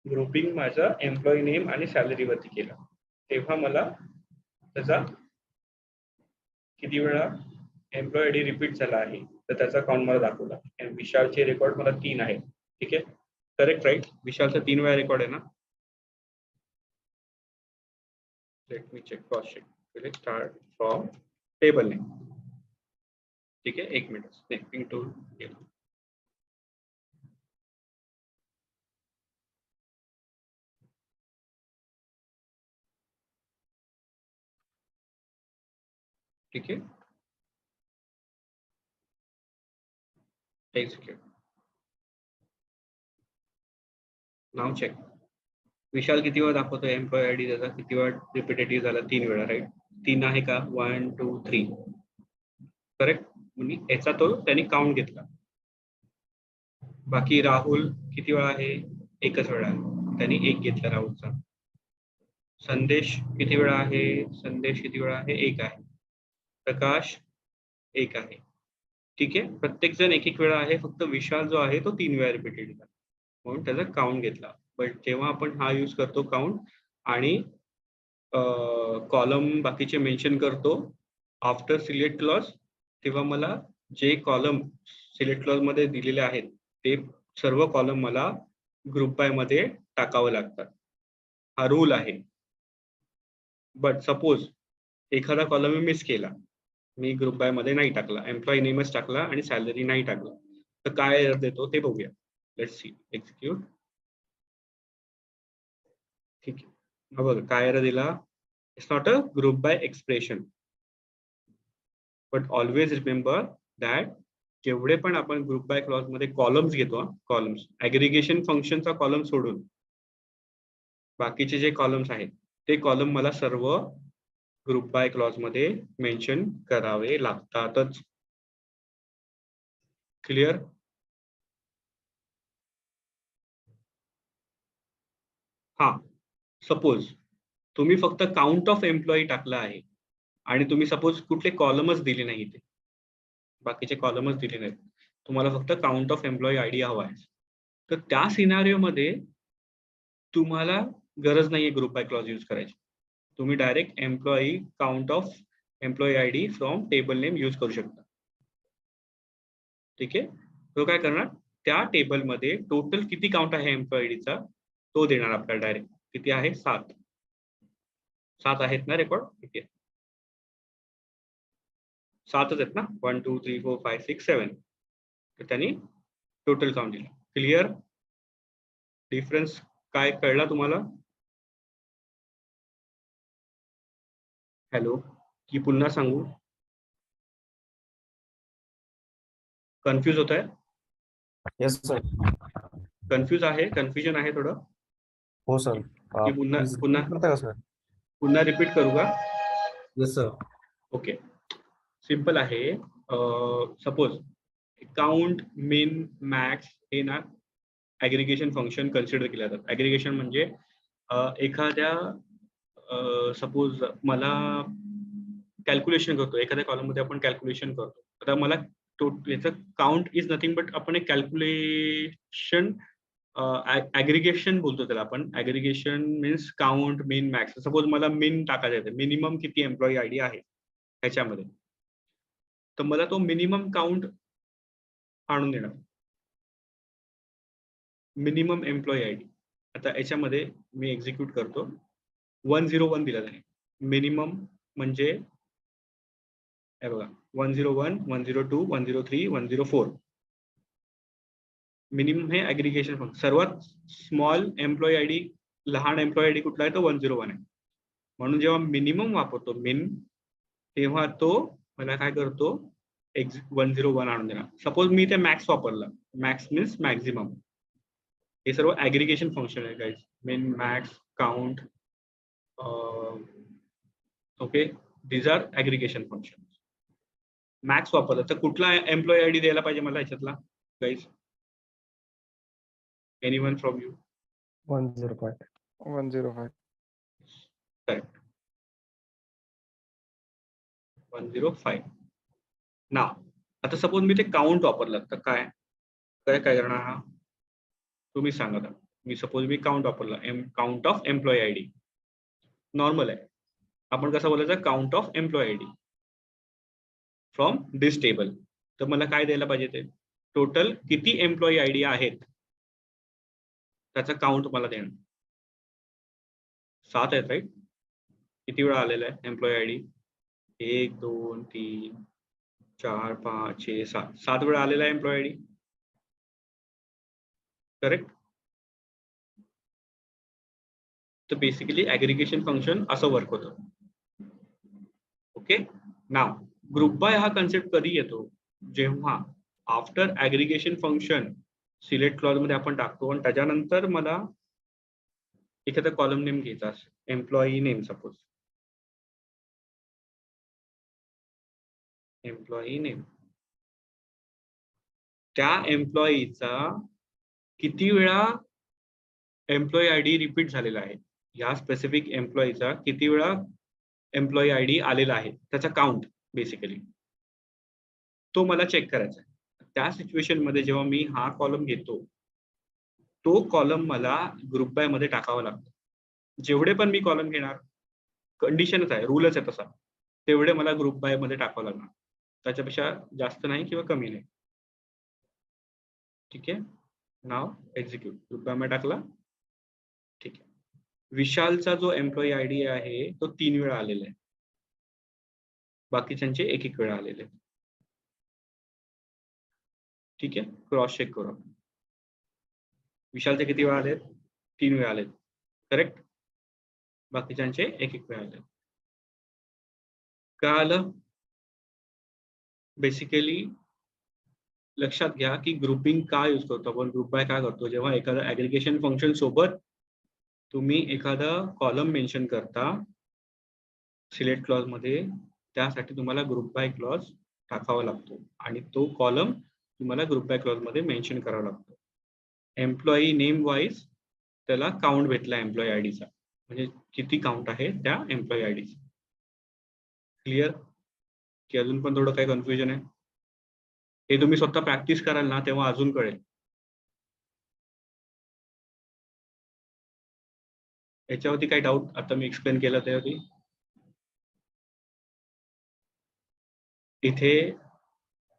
ग्रुपिंग माझा एम्प्लॉई नेम आणि सॅलरी वरती केला. तेव्हा मला त्याचा किती वेळा एम्प्लॉई आयडी रिपीट झाला आहे तर त्याचा काउंट मला दाखवला. विशालचे रेकॉर्ड मला 3 आहे. ठीक आहे, करेक्ट राईट? विशालचा 3 वेळा रेकॉर्ड आहे ना. Let me check cross check. Start from table name. ठीक आहे, 1 मिनिट स्नेपिंग टूल केलं. ठीक आहे, एक्झिक्यूट. नाव चेक. विशाल किती वेळा दाखवतो एम्प्लॉई आयडी, त्याचा किती वेळा रिपिटेटिव्ह झाला, 3 वेळा राईट. 3 आहे का, 1 2 3 करेक्ट. म्हणजे याचा तो त्यांनी काउंट घेतला. बाकी राहुल किती वेळा आहे, एकच वेळा त्यांनी एक घेतला राहुलचा. संदेश किती वेळा आहे? संदेश किती वेळा आहे? एक आहे. प्रकाश एक आहे. ठीक आहे, प्रत्येक जण एक एक वेळा आहे. फक्त विशाल जो आहे तो 3 वेळा रिपीटेड झाला म्हणून त्याचा काउंट घेतला. बट जेव्हा आपण हा यूज करतो काउंट आणि कॉलम बाकीचे मेन्शन करतो आफ्टर सिलेक्ट क्लॉज, तेव्हा मला जे कॉलम सिलेक्ट क्लॉज मध्ये दिलेले आहेत ते सर्व कॉलम मला ग्रुप बाय मध्ये टाकावं लागतात. हा रूल आहे. बट सपोज एखादा कॉलम मी मिस केला, मी ग्रुप बाय मध्ये नाही टाकला, एम्प्लॉई नेमच टाकला आणि सॅलरी नाही टाकला, तर काय एरर देतो ते बघूया. Let's see execute. ठीक आहे, हा बघा काय एरर दिला. It's not a group by expression. But always remember that जेवढे पण आपण ग्रुप बाय क्लॉज मध्ये कॉलम्स घेतो, कॉलम्स ऍग्रिगेशन फंक्शनचा कॉलम सोडून बाकीचे जे कॉलम्स आहेत ते कॉलम मला सर्व ग्रुप बाय क्लॉज मध्ये मेन्शन करावे लागतातच. क्लिअर? हा, सपोज तुम्ही फक्त काउंट ऑफ एम्प्लॉई टाकला आहे आणि तुम्ही सपोज कुठले कॉलमच दिले नाही, ते बाकीचे कॉलमच दिले नाहीत, तुम्हाला फक्त काउंट ऑफ एम्प्लॉई आयडी हवा आहे, तर त्या सिनारिओ मध्ये तुम्हाला गरज नाहीये ग्रुप बाय क्लॉज यूज करायची. तुम्ही direct employee count of employee ID from table name use करू शकता. ठीक आहे, तो काय करणार, त्या टेबल मध्ये टोटल किती काउंट आहे एम्प्लॉई आयडीचा तो देणार आपल्याला डायरेक्ट. किती आहे? 7. 7 आहेत ना रेकॉर्ड? ठीक आहे, 7च आहेत ना. 1 2 3 4 5 6 7. तर त्यांनी टोटल काउंट दिलं. क्लिअर? डिफरन्स काय कळला तुम्हाला? हॅलो, की पुन्हा सांगू? कन्फ्यूज होत आहे?
Yes sir.
कन्फ्यूज आहे? कन्फ्युजन आहे थोडं?
हो सर.
की पुन्हा
प्लीज
पुन्हा
करता का सर?
पुन्हा रिपीट करू का?
Yes sir.
ओके, सिंपल आहे. सपोज काउंट, मिन, मॅक्स हे ना ऍग्रिगेशन फंक्शन कन्सिडर केले जातात. ऍग्रिगेशन म्हणजे एखाद्या सपोज मला कॅल्क्युलेशन करतो, एखाद्या कॉलम मध्ये आपण कॅल्क्युलेशन करतो, आता मला याचं काउंट इज नथिंग बट आपण एक कॅल्क्युलेशन ऍग्रिगेशन बोलतो त्याला आपण. ऍग्रिगेशन मीन्स काउंट, मिन, मॅक्स. सपोज मला मिन टाकायचं आहे, मिनिमम किती एम्प्लॉई आयडी आहे ह्याच्यामध्ये, तर मला तो मिनिमम काउंट आणून देणार, मिनिमम एम्प्लॉई आयडी. आता याच्यामध्ये मी एक्झिक्यूट करतो. 101 दिला आहे मिनिमम, म्हणजे हे बघा 101, 102, 103, 104. मिनिमम हे ऍग्रिगेशन फंक्शन. सर्वात स्मॉल एम्प्लॉई आयडी, लहान एम्प्लॉई आयडी कुठला आहे? तो 101 आहे. म्हणून जेव्हा मिनिमम वापरतो मिन, तेव्हा तो मला काय करतो, 101 आणून देणार. सपोज मी ते मॅक्स वापरलं, मॅक्स मीन्स मॅक्झिमम. हे सर्व ऍग्रिगेशन फंक्शन आहे guys. Min, max, count, okay, these are aggregation function. Max वापरलं तर कुठला एम्प्लॉई आयडी द्यायला पाहिजे मला ह्याच्यातला guys? Anyone from you?
105.
105.
Correct, 105. ना आता सपोज मी ते काउंट वापरलं तर काय काय काय करणार? हा तुम्ही सांगा. मी सपोज मी काउंट वापरलं, count of employee ID normal आहे. आपण कसं बोलायचं? Count of employee ID from this table. तर मला काय द्यायला पाहिजे? ते टोटल किती एम्प्लॉई आयडी आहेत त्याचा काउंट मला देणार. 7 आहेत राईट? किती वेळा आलेला आहे एम्प्लॉई आयडी? 1 2 3 4 5 6 7. 7 वेळा आलेला आहे एम्प्लॉई आयडी. करेक्ट? तर बेसिकली ऍग्रिगेशन फंक्शन असं वर्क होतं. ओके, नाव ग्रुप बाय हा कन्सेप्ट कधी येतो? जेव्हा आफ्टर ऍग्रिगेशन फंक्शन सिलेक्ट क्लॉज मध्ये आपण टाकतो आणि त्याच्यानंतर मला एखादा कॉलम नेम घ्यायचा असेल, employee name. Suppose employee name, त्या एम्प्लॉईचा किती वेळा एम्प्लॉई आय डी रिपीट झालेला आहे. या स्पेसिफिक एम्प्लॉईचा किती वेळा एम्प्लॉई आय डी आलेला आहे त्याचा काउंट बेसिकली तो मला चेक करायचा आहे. त्या सिच्युएशन मध्ये जेव्हा मी हा कॉलम घेतो तो कॉलम मला ग्रुप बाय मध्ये टाकावा लागतो. जेवढे पण मी कॉलम घेणार कंडिशनच आहे, रूलच आहे तसा, तेवढे मला ग्रुप बाय मध्ये टाकावं लागणार. त्याच्यापेक्षा जास्त नाही किंवा कमी नाही. ठीक आहे. नाव एक्झिक्यूट ग्रुप बाय मध्ये टाकला. ठीक आहे. विशालचा जो एम्प्लॉई आय डी आहे तो 3 वेळा आलेला आहे. बाकीच्यांचे एक वेळा आलेले आहेत. ठीक आहे. क्रॉस चेक करू आपण. विशालचे किती वेळा आलेत? 3 वेळा आलेत. करेक्ट. बाकीच्यांचे एक वेळा आलेत. काय आलं? बेसिकली लक्षात घ्या की ग्रुपिंग का यूज करतो आपण, ग्रुप बाय काय करतो, जेव्हा एखादा ऍग्रिगेशन फंक्शन सोबत तुम्ही एखादा कॉलम मेन्शन करता सिलेक्ट क्लॉज मध्ये, त्यासाठी तुम्हाला ग्रुप बाय क्लॉज टाकावा लागतो आणि तो कॉलम तुम्हाला ग्रुप बाय क्लॉज मध्ये मेन्शन करावा लागतो. एम्प्लॉई नेम वाईज त्याला काउंट भेटला एम्प्लॉई आय डीचा, म्हणजे किती काउंट आहे त्या एम्प्लॉई आय डीचा. क्लिअर की अजून पण थोडं काही कन्फ्युजन आहे? हे तुम्ही स्वतः प्रॅक्टिस कराल ना तेव्हा अजून कळेल. याच्यावरती काही डाऊट आता मी एक्सप्लेन केलं त्यावरती? इथे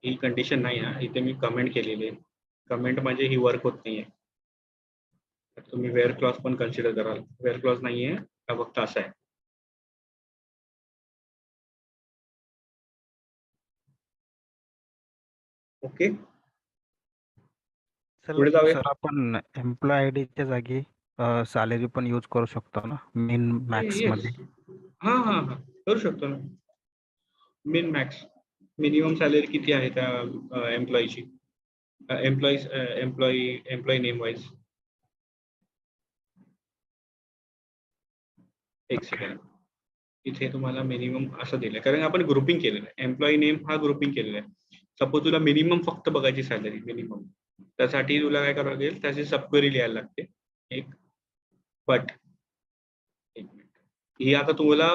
ही कंडिशन नाही आहे, इथे मी कमेंट केलेली आहे. कमेंट म्हणजे ही वर्क होत नाहीये. तुम्ही वेअर क्लॉज पण कन्सिडर कराल. वेअर क्लॉज नाहीये, हा फक्त असा आहे. ओके. पुढे जाऊया.
सर आपण एम्प्लॉय आय डीच्या जागी सॅलरी पण यूज करू शकतो ना मिन मॅक्स मध्ये?
हा हा हा करू शकतो ना. मिन मॅक्स मिनिमम सॅलरी किती आहे त्या एम्प्लॉईची, एम्प्लॉई नेम वाईज. एक सेकंड. इथे तुम्हाला मिनिमम असं दिलंय कारण आपण ग्रुपिंग केलेलं आहे. एम्प्लॉई नेम हा ग्रुपिंग केलेला आहे. सपोज तुला मिनिमम फक्त बघायची सॅलरी मिनिमम, त्यासाठी तुला काय करावं लागेल, त्याची सबक्वेरी लिहायला लागते एक. बट ही आता तुम्हाला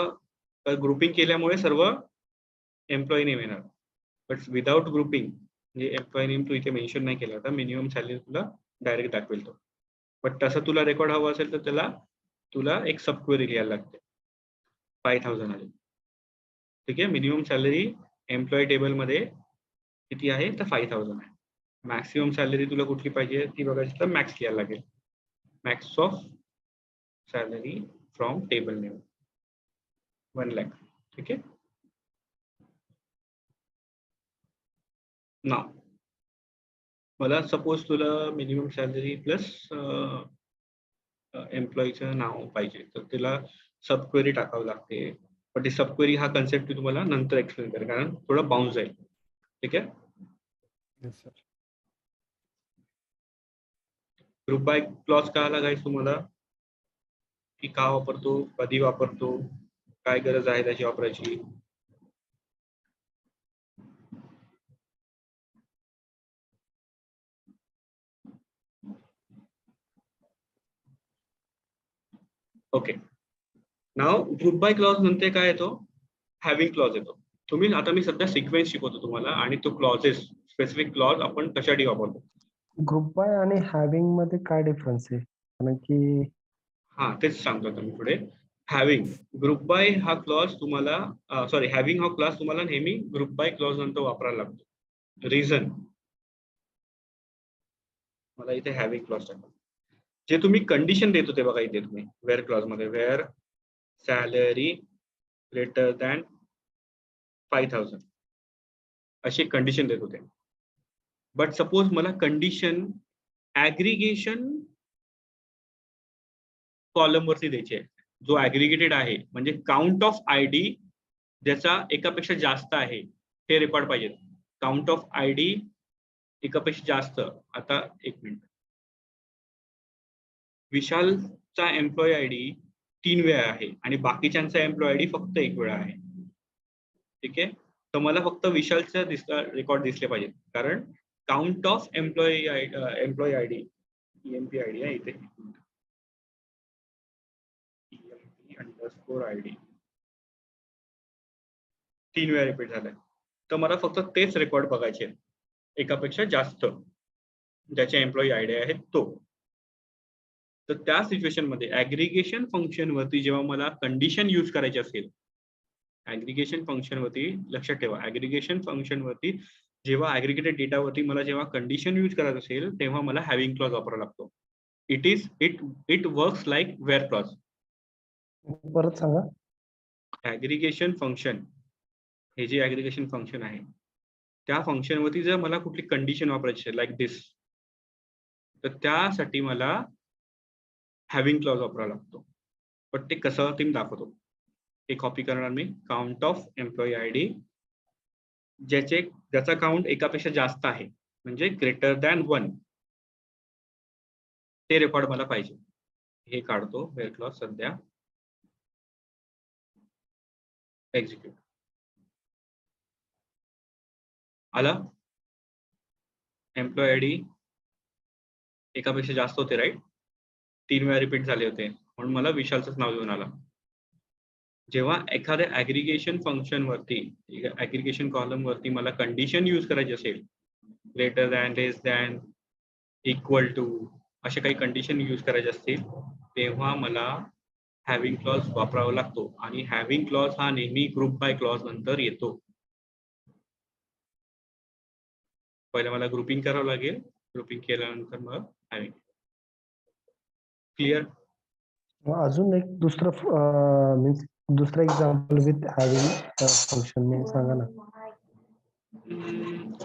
ग्रुपिंग केल्यामुळे सर्व एम्प्लॉई नेम येणार. बट विदाउट ग्रुपिंग म्हणजे एम्प्लॉई नेम तू इथे मेन्शन नाही केला तर मिनिमम सॅलरी तुला डायरेक्ट दाखवेल तो. बट तसं तुला रेकॉर्ड हवं असेल तर तुला एक सबक्वेरी लिहायला लागते. 5000 आले. ठीक आहे. मिनिमम सॅलरी एम्प्लॉई टेबल मध्ये किती आहे तर 5000 आहे. मॅक्सिमम सॅलरी तुला कुठली पाहिजे ती बघायची तर मॅक्स लिहायला लागेल. Max of salary from table name 1 lakh. ठीक आहे. नाव मला सपोज तुला मिनिमम सॅलरी प्लस एम्प्लॉईचं नाव पाहिजे तर तिला सबक्वेरी टाकावं लागते. पण ती सबक्वेरी हा कन्सेप्ट मी तुम्हाला नंतर एक्सप्लेन करेन कारण थोडं बाउन्स जाईल. ठीक आहे. ग्रुप बाय क्लॉज का लागायचं तुम्हाला, की का वापरतो, कधी वापरतो, काय गरज आहे त्याची वापरायची. Okay. Now group by clause नंतर काय येतो, हॅव्हिंग क्लॉज येतो. तुम्ही आता मी सध्या सिक्वेन्स शिकवतो तुम्हाला आणि तो क्लॉजेस स्पेसिफिक क्लॉज आपण कशासाठी वापरतो.
ग्रुप बाय आणि हॅव्हिंग मध्ये काय डिफरन्स आहे? कारण की
हा तेच सांगतो आता मी पुढे. हॅव्हिंग ग्रुप बाय हा क्लॉज तुम्हाला सॉरी हॅव्हिंग हा क्लॉज तुम्हाला नेहमी ग्रुप बाय क्लॉज नंतर वापरायला लागतो. रिझन मला इथे हॅव्हिंग क्लॉज टाका. जे तुम्ही कंडिशन देत होते बघा इथे तुम्ही वेअर क्लॉज मध्ये, वेअर सॅलरी ग्रेटर दॅन 5000 अशी कंडिशन देत होते. बट सपोज मला कंडिशन ऍग्रिगेशन कॉलम वरती द्यायची आहे, जो ऍग्रिगेटेड आहे म्हणजे काउंट ऑफ आयडी ज्याचा एकापेक्षा जास्त आहे हे रेकॉर्ड पाहिजे. काउंट ऑफ आयडी एकापेक्षा जास्त. आता एक मिनिट. विशालचा एम्प्लॉई आयडी 3 वेळा आहे आणि बाकीच्यांचा एम्प्लॉई आयडी फक्त 1 वेळा आहे. ठीक आहे. तर मला फक्त विशालचा रेकॉर्ड दिसले पाहिजे कारण count of employee ID EMP ID आहे इथे. ID 3 वेळा रिपीट झालाय. तर मला फक्त तेच रेकॉर्ड बघायचे आहेत. एकापेक्षा जास्त ज्याचे एम्प्लॉई आयडी आहे तो. तर त्या सिच्युएशन मध्ये ऍग्रिगेशन फंक्शन वरती जेव्हा मला कंडिशन यूज करायची असेल, ऍग्रिगेशन फंक्शन वरती लक्षात ठेवा, ऍग्रिगेशन फंक्शन वरती जेव्हा ऍग्रिगेटेड डेटा वरती मला जेव्हा कंडिशन यूज करायचं असेल तेव्हा मला हॅव्हिंग क्लॉज वापरावा लागतो. It works like where clause.
परत सांगा.
ऍग्रिगेशन फंक्शन, हे जे ऍग्रिगेशन फंक्शन आहे त्या फंक्शन वरती जर मला कुठली कंडिशन वापरायची असेल लाईक दिस, तर त्यासाठी मला हॅव्हिंग क्लॉज वापरावा लागतो. पण ते कसं ते मी दाखवतो. हे कॉपी करणार मी. काउंट ऑफ एम्प्लॉई आयडी ज्याचा काउंट एकापेक्षा जास्त आहे म्हणजे ग्रेटर दॅन 1, ते रेकॉर्ड मला पाहिजे. हे काढतो वेअर क्लॉज सध्या. एक्झिक्यूट आला. एम्प्लॉई आयडी एकापेक्षा जास्त होते राईट, 3 वेळा रिपीट झाले होते म्हणून मला विशालचंच नाव घेऊन आला. जेव्हा एखाद्या ऍग्रिगेशन फंक्शन वरती, ऍग्रिगेशन कॉलम वरती मला कंडिशन यूज करायची असेल, greater than, less than, equal to, असे काही कंडिशन यूज करायचे असतील तेव्हा मला हॅव्हिंग क्लॉज वापरावा लागतो. आणि हॅव्हिंग क्लॉज हा नेहमी ग्रुप बाय क्लॉज नंतर येतो. पहिला मला ग्रुपिंग करावं लागेल, ग्रुपिंग केल्यानंतर मग हॅव्हिंग. क्लिअर?
अजून एक मीन्स दुसरं एक्झाम्पल विथ हॅव्हिंग फंक्शन मी सांगा ना.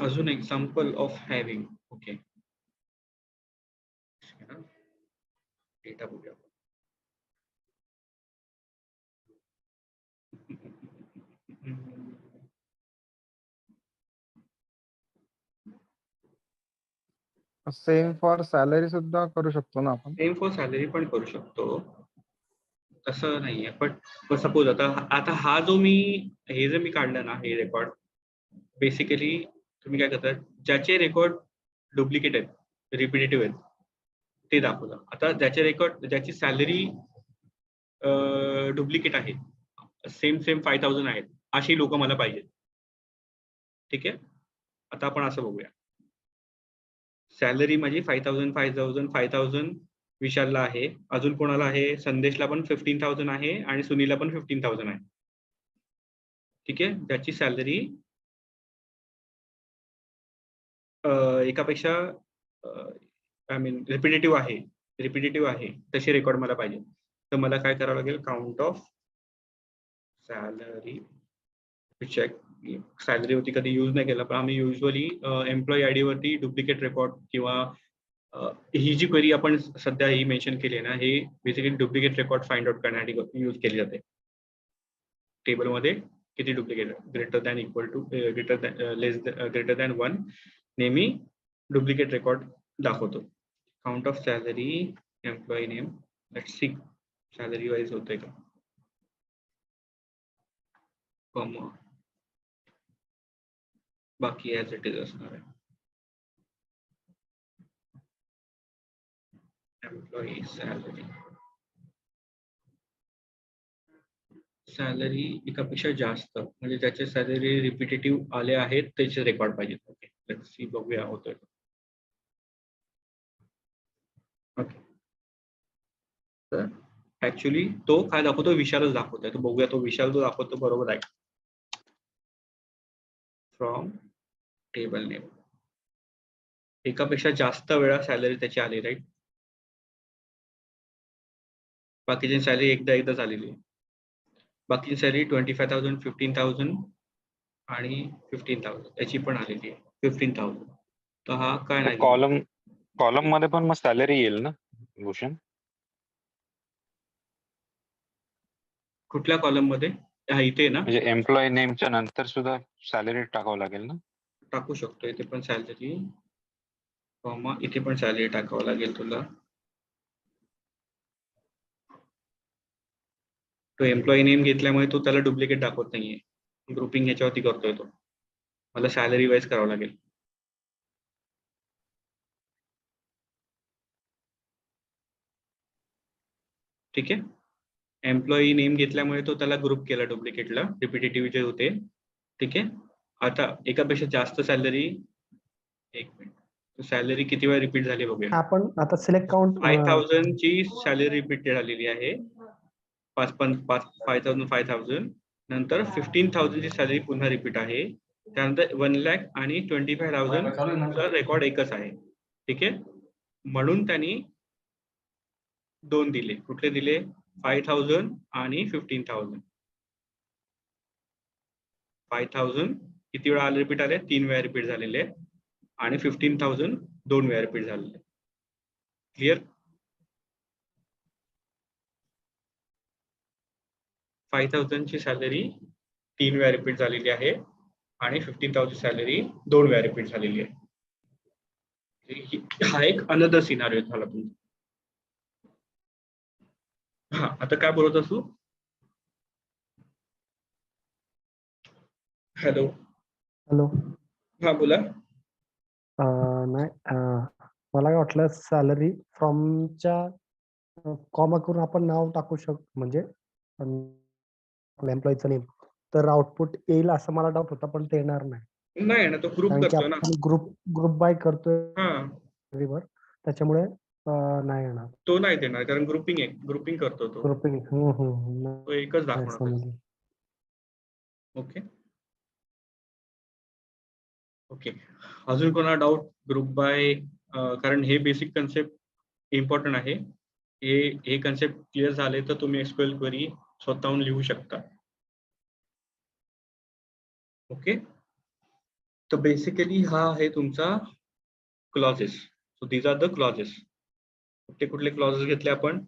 अजून example of having. Okay, data बघूया.
सेम फॉर सॅलरी सुद्धा करू शकतो ना आपण.
सेम फॉर सॅलरी पण करू शकतो, तसं नाहीये. पण सपोज आता हा जो हे जे मी काढलं ना, हे रेकॉर्ड बेसिकली तुम्ही काय करता, ज्याचे रेकॉर्ड डुप्लिकेट आहेत, रिपिटेटिव्ह आहेत, ते दाखवलं. आता ज्याची सॅलरी डुप्लिकेट आहे, सेम 5000 आहेत, अशी लोक मला पाहिजेत. ठीक आहे. आता आपण असं बघूया. सॅलरी माझी 5000 विशालला आहे, अजून कोणाला आहे, संदेशला पण 15000 आहे आणि सुनीलला पण 15000 आहे. ठीक आहे. ज्याची सॅलरी एकापेक्षा आय मीन रिपिटेटिव्ह आहे, तशी रेकॉर्ड मला पाहिजे. तर मला काय करावं लागेल, count of salary check. Salary वरती कधी यूज नाही केला, पण आम्ही युजली एम्प्लॉई आयडी वरती डुप्लिकेट रेकॉर्ड किंवा ही जी क्वेरी आपण सध्या ही मेन्शन केली आहे ना, हे basically duplicate record find out करण्यासाठी यूज केली जाते. टेबलमध्ये किती duplicate, greater than, equal to, greater than 1 नेहमी डुप्लिकेट रेकॉर्ड दाखवतो. Count of salary, employee name, let's see salary wise होतंय का. बाकी ॲज इट इज असणार आहे. एम्प्लॉई सॅलरी एकापेक्षा जास्त म्हणजे ज्याचे सॅलरी रिपिटेटिव्ह आले आहेत त्याचे रेकॉर्ड पाहिजेत. ओके, लेट्स सी, बघूया होतोय. ओके, तर ऍक्च्युली तो काय दाखवतो, विशालच दाखवतोय. तो बघूया, तो विशाल जो दाखवतो बरोबर आहे. फ्रॉम टेबल नेम एकापेक्षा जास्त वेळा सॅलरी त्याची आली राईट. बाकीची सॅलरी एकदा झालेली आहे. बाकीची सॅलरी 25,000, 15,000 आणि 15,000 याची पण आलेली आहे. 15,000. तर हा काय नाही,
कॉलम मध्ये पण मग सॅलरी येईल ना भूषण?
कुठल्या कॉलम मध्ये? हा, इथे ना,
म्हणजे एम्प्लॉई नेमच्या नंतर सुद्धा सॅलरी टाकावं लागेल ना?
टाकू शकतो. इथे पण सॅलरी, इथे पण सॅलरी टाकावं लागेल तुला. तो एम्प्लॉई नेम घेतल्यामुळे तो त्याला डुप्लिकेट दाखवत नाहीये. ग्रुपिंग ह्याच्यावरती करतोय तो. मला सॅलरी वाईज करावं लागेल. ठीक आहे. एम्प्लॉई नेम घेतल्यामुळे तो त्याला ग्रुप केला डुप्लिकेटला, रिपिटेटिव्ह जे होते. ठीक आहे. आता एकापेक्षा जास्त सॅलरी, एक मिनिट, सॅलरी किती वेळा रिपीट झाली बघूया.
आपण आता सिलेक्ट काउंट
5000 ची सॅलरी रिपीट झालेली आहे. 5000 नंतर 15,000 ची सॅलरी पुन्हा रिपीट आहे. त्यानंतर 1 लाख आणि 25,000 चा रेकॉर्ड एकच आहे. ठीक आहे. म्हणून त्यांनी 2 दिले. कुठले दिले? 5000 आणि 15,000. 5000 किती वेळा रिपीट आले? 3 वेळा रिपीट झालेले आणि 15,000 2 वेळा रिपीट झालेले. क्लिअर? 5000 ची सॅलरी 3 वेळा रिपीट झालेली आहे आणि 15,000 सॅलरी 2 वेळा रिपीट झालेली आहे. हा एक अनदर सिनारिओ झाला तुमचा. हा, आता काय बोलत असू? हॅलो.
हॅलो.
हा, बोला.
नाही मला काय वाटलं सॅलरी फ्रॉमच्या कॉमा करून आपण नाव टाकू शकतो, म्हणजे एम्प्लॉईचं नेम, तर आउटपुट येईल असं मला डाऊट होता, पण ते येणार नाही.
नाही ना, तो ग्रुप
कारण की
करतो ना.
आपण ग्रुप बाय करतोय
हा,
त्याच्यामुळे नाही येणार.
तो नाही देणार कारण ग्रुपिंग आहे, ग्रुपिंग करतो तो.
ग्रुपिंग
तो एकच दाखवणार.
समजलं.
Okay okay. अजून कोणा डाऊट ग्रुप बाय? कारण हे बेसिक कन्सेप्ट इम्पॉर्टंट आहे. हे कन्सेप्ट क्लिअर झाले तर तुम्ही एसक्यूएल क्वेरी स्वतःहून लिहू शकता. ओके. तर बेसिकली हा आहे तुमचा clauses. So these are the clauses. कुठले क्लॉजेस घेतले आपण?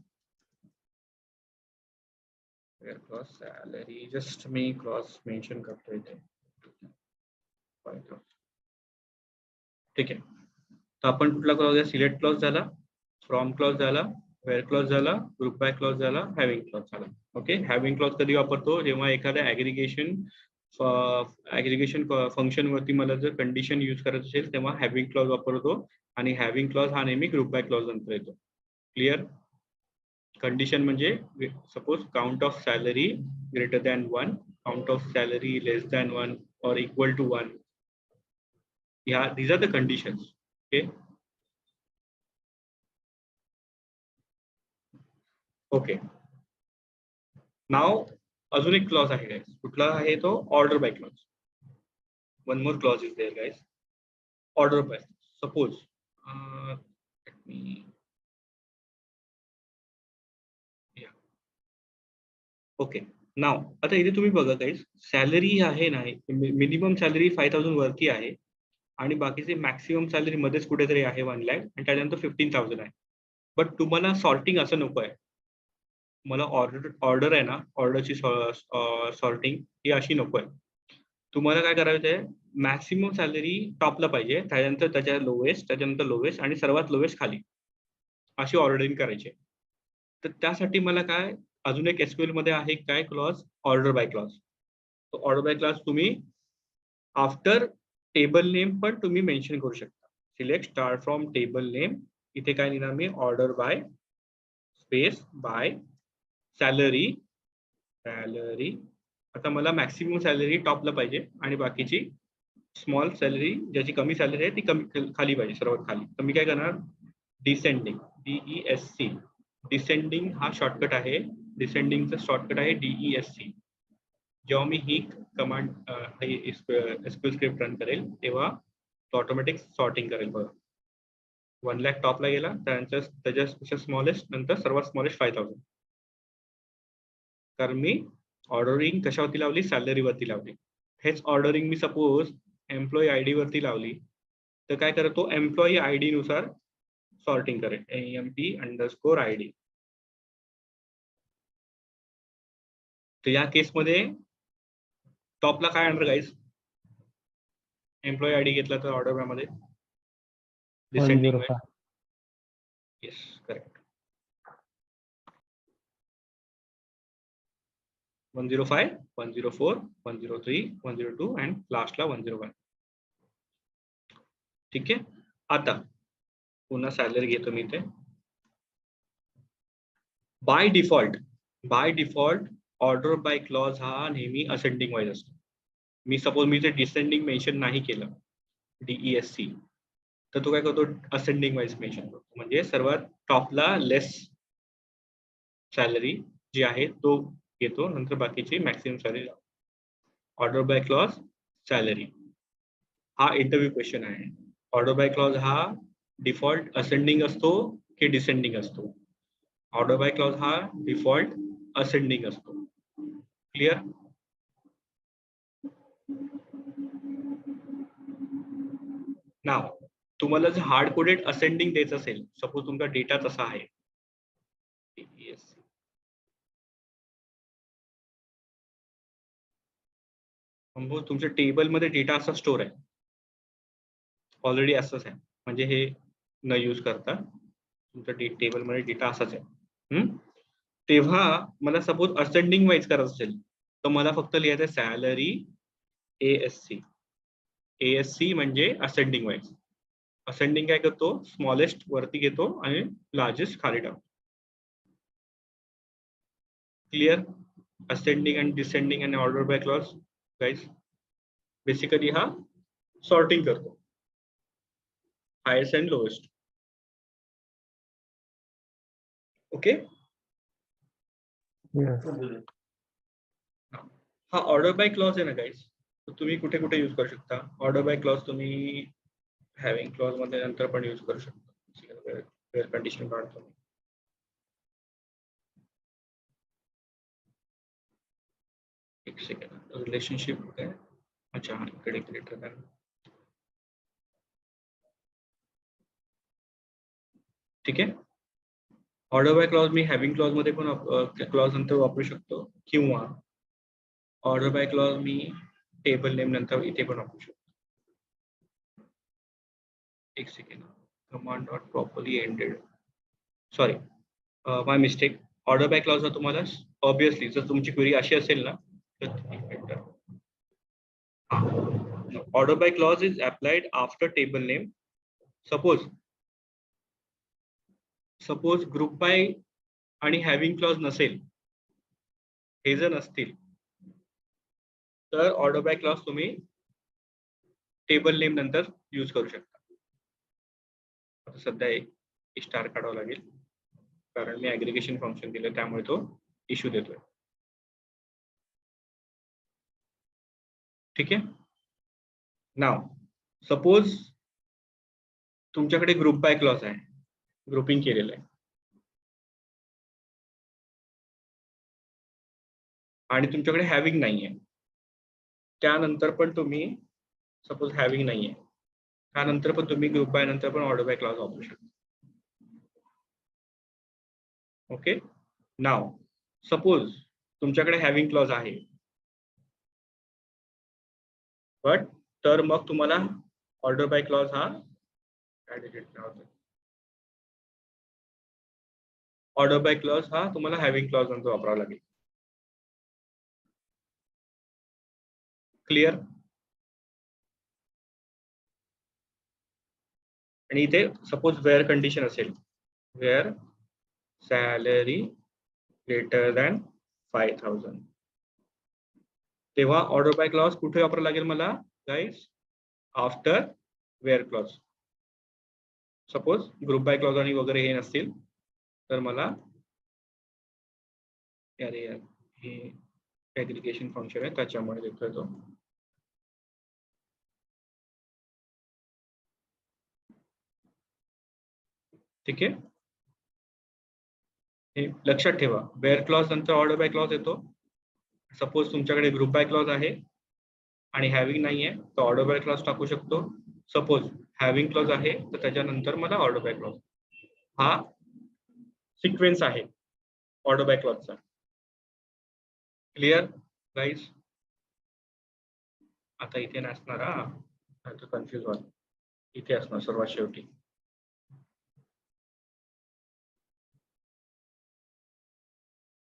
सॅलरी, जस्ट मी क्लॉज मेन्शन करतो इथे. ठीक आहे. तर आपण कुठला क्लॉज आहे? सिलेक्ट क्लॉज झाला, फ्रॉम क्लॉज झाला, वेअर क्लॉज झाला, ग्रुप बाय क्लॉज झाला, हॅविंग क्लॉज झाला. ओके. हॅविंग क्लॉज कधी वापरतो? जेव्हा एखाद्या ऍग्रिगेशन फंक्शन वरती मला जर कंडिशन यूज करायचं असेल तेव्हा हॅविंग क्लॉज वापरतो, आणि हॅविंग क्लॉज हा नेहमी ग्रुप बाय क्लॉज नंतर येतो. क्लिअर? कंडिशन म्हणजे suppose count of salary greater than 1, count of salary less than 1 or equal to 1. These are the conditions. Okay. Okay. Now अजून एक क्लॉज आहे guys. कुठला आहे तो? Order by clause. One more clause is there guys. Order by. Suppose let me, yeah. Okay. Now आता इथे तुम्ही बघा guys, सॅलरी आहे ना, मिनिमम सॅलरी 5000 वरती आहे आणि बाकीचे मॅक्सिमम सॅलरी मध्येच कुठेतरी आहे 1 लाख आणि त्यानंतर 15,000 आहे. बट तुम्हाला सॉर्टिंग असं नको आहे. मला ऑर्डर आहे ना, ऑर्डरची सॉर्टिंग ही अशी नको आहे. तुम्हाला काय करायचं आहे? मॅक्सिमम सॅलरी टॉपला पाहिजे, त्याच्यानंतर त्याच्या लोवेस्ट, त्याच्यानंतर लोवेस्ट आणि सर्वात लोवेस्ट खाली, अशी ऑर्डरिंग करायची. तर त्यासाठी मला काय अजून एक एसक्यूएल मध्ये आहे काय क्लॉज? Order by clause. तो ऑर्डर बाय क्लॉज तुम्ही आफ्टर टेबल नेम पण तुम्ही मेन्शन करू शकता. Select start from table name. इथे काय लिहिणार मी? Order by space by salary. आता मला मॅक्सिमम सॅलरी टॉपला पाहिजे आणि बाकीची स्मॉल सॅलरी, ज्याची कमी सॅलरी आहे ती कमी खाली पाहिजे, सर्वात खाली. तर मी काय करणार? Descending, DESC. डिसेंडिंग हा शॉर्टकट आहे. डिसेंडिंगचा शॉर्टकट आहे DESC. जेव्हा मी ही कमांड एसक्यूएल स्क्रिप्ट रन करेल तेव्हा तो ऑटोमॅटिक सॉर्टिंग करेल. बघा, 1 लाख टॉपला गेला, त्यानंतर त्याच्यापेक्षा स्मॉलेस्ट, नंतर सर्वात स्मॉलेस्ट 5000. कारण मी ऑर्डरिंग कशावरती लावली? सॅलरीवरती लावली. हेच ऑर्डरिंग मी सपोज एम्प्लॉई आयडी वरती लावली तर काय करतो? एम्प्लॉई आयडी नुसार सॉर्टिंग करेल. AMP_ID. तर या केसमध्ये टॉपला काय आणणार गाईज? एम्प्लॉई आयडी घेतला तर ऑर्डर मध्ये डिसेंडिंग.
105.
Yes, correct. 105, 104, 103, 102 and लास्टला 101. ठीक आहे. आता पुन्हा सॅलरी घेतो मी इथे. By default by default order by clause हा नेहमी असेंडिंग वाईज असतो. मी ते डिसेंडिंग मेन्शन नाही केलं DESC, तर तो काय करतो, असेंडिंग वाईज मेन्शन करतो. म्हणजे सर्वात टॉपला लेस सॅलरी जी आहे तो घेतो, नंतर बाकीची maximum salary. Order by clause salary हा इंटरव्ह्यू क्वेश्चन आहे. ऑर्डर बाय क्लॉज हा डिफॉल्ट असेंडिंग असतो की डिसेंडिंग असतो? ऑर्डर बाय क्लॉज हा डिफॉल्ट असेंडिंग असतो. क्लिअर? नाव तुम्हाला जर हार्ड कोडेड असेंडिंग द्यायचं असेल, सपोज तुमचा डेटा तसा आहे, तुमच्या टेबलमध्ये डेटा असा स्टोर आहे, ऑलरेडी असंच आहे, म्हणजे हे न यूज करता तुमच्या टेबलमध्ये डेटा असाच आहे. तेव्हा मला सपोज असेंडिंग वाईज करायचं असेल तर मला फक्त लिहायचं आहे सॅलरी ASC म्हणजे असेंडिंग वाईज. असेंडिंग काय करतो, स्मॉलेस्ट वरती घेतो आणि लार्जेस्ट खाली टाकतो. क्लिअर? असेंडिंग आणि डिसेंडिंग आणि order by clause guys basically हा सॉर्टिंग करतो, हायेस्ट अँड लोएस्ट. ओके. हा ऑर्डर बाय क्लॉज आहे ना गाइस, तर तुम्ही कुठे कुठे यूज करू शकता? ऑर्डर बाय क्लॉज तुम्ही हॅविंग क्लॉज मध्ये नंतर पण यूज करू शकता. वेअर कंडिशन काढतो. एक सेकंड, रिलेशनशिप काय? अच्छा, हा इकडे ग्रेटर दॅन. ठीक आहे. Order by clause me having clause मध्ये पण क्लॉज नंतर वापरू शकतो, किंवा order by clause me table name नंतर इथे पण वापरू शकतो. एक second, command dot properly ended, sorry my mistake. Order by clause हा तुम्हाला ऑब्विसली जर तुमची क्वेरी अशी असेल ना तर order by clause is applied after table name. Suppose group bye आणि हॅविंग क्लॉज नसेल, हे जर नसतील तर ऑर्डर बाय क्लॉज तुम्ही टेबल नेम नंतर यूज करू शकता. आता सध्या एक स्टार काढावं लागेल कारण मी ऍग्रिगेशन फंक्शन दिलं, त्यामुळे तो इश्यू देतोय. ठीक आहे. नाव सपोज तुमच्याकडे ग्रुप बाय क्लॉज आहे, ग्रुपिंग केलेलं आहे, आणि तुमच्याकडे हॅविंग नाहीये, त्यानंतर पण तुम्ही सपोज हॅविंग नाहीये त्यानंतर पण तुम्ही ग्रुप बाय नंतर पण ऑर्डर बाय क्लॉज वापरू शकता. ओके. नाव सपोज तुमच्याकडे हॅविंग क्लॉज आहे, बट तर मग तुम्हाला ऑर्डर बाय क्लॉज हा ऑर्डर बाय क्लॉज हा तुम्हाला हॅविंग क्लॉज नंतर वापरावा लागेल. क्लिअर? आणि इथे सपोज वेअर कंडिशन असेल, वेअर सॅलरी ग्रेटर दॅन 5,000, तेव्हा ऑर्डर बाय क्लॉज कुठे वापरावा लागेल मला guys? After where clause. Suppose group by clause आणि वगैरे हे नसतील तर मला अरे यार हे ऍग्रिगेशन फंक्शन आहे त्याच्यामुळे देतोय तो. ठीक आहे. हे लक्षात ठेवा, वेअर क्लॉज नंतर ऑर्डर बाय क्लॉज येतो. सपोज तुमच्याकडे ग्रुप बाय क्लॉज आहे आणि हॅविंग नाहीये तर ऑर्डर बाय क्लॉज टाकू शकतो. सपोज हॅविंग क्लॉज आहे तर त्याच्यानंतर मला ऑर्डर बाय क्लॉज. हा सिक्वेन्स आहे ऑर्डर बाय क्लॉजचा. Clear guys? आता इथे नसणार, हा कन्फ्युज व्हाल, इथे असणार सर्वात शेवटी.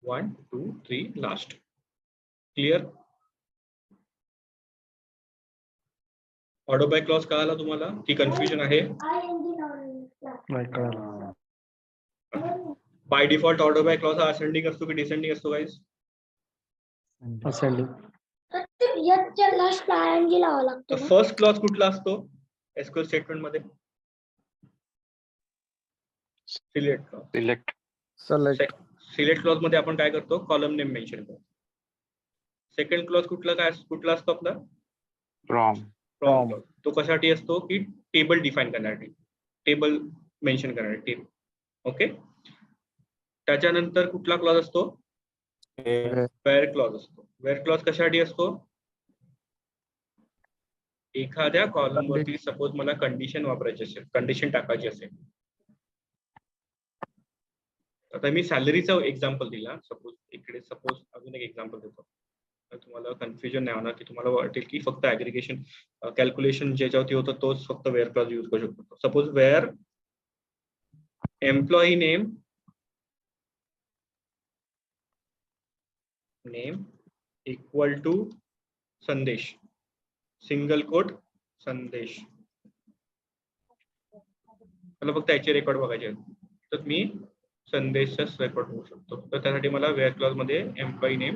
One two three last. Clear? Order by clause कळाला तुम्हाला की कन्फ्युजन आहे?
नाही कळालं.
By default order by clause हा असेंडिंग असतो की डिसेंडिंग असतो गाईज?
असेंडिंग.
लावावा लागतो ना?
फर्स्ट क्लॉज कुठला असतो एसक्यूएल स्टेटमेंट मध्ये? Select clause.
Select.
Select.
Select clause मध्ये आपण काय करतो? कॉलम नेम मेन्शन करतो. सेकंड क्लॉज कुठला असतो आपला?
फ्रॉम.
From clause. तो कशासाठी असतो की टेबल डिफाईन करण्यासाठी, टेबल मेन्शन करण्यासाठी. ओके. त्याच्यानंतर कुठला क्लॉज असतो? वेअर क्लॉज असतो. वेअर क्लॉज कशासाठी असतो? एखाद्या कॉलम वरती सपोज मला कंडिशन वापरायची असेल, कंडिशन टाकायची असेल, आता मी सॅलरीचा एक्झाम्पल दिला. सपोज अजून एक एक्झाम्पल देतो, तुम्हाला कन्फ्युजन नाही होणार, की तुम्हाला वाटेल की फक्त ऍग्रिगेशन कॅल्क्युलेशन ज्याच्यावरती होतं तोच फक्त वेअर क्लॉज यूज करू शकतो. Suppose where employee name equal to Sandesh, single quote Sandesh. मला फक्त याचे रेकॉर्ड बघायचे आहेत, तर मी संदेशचाच रेकॉर्ड होऊ शकतो. तर त्यासाठी मला वेअर क्लॉज मध्ये एम्प्लॉई नेम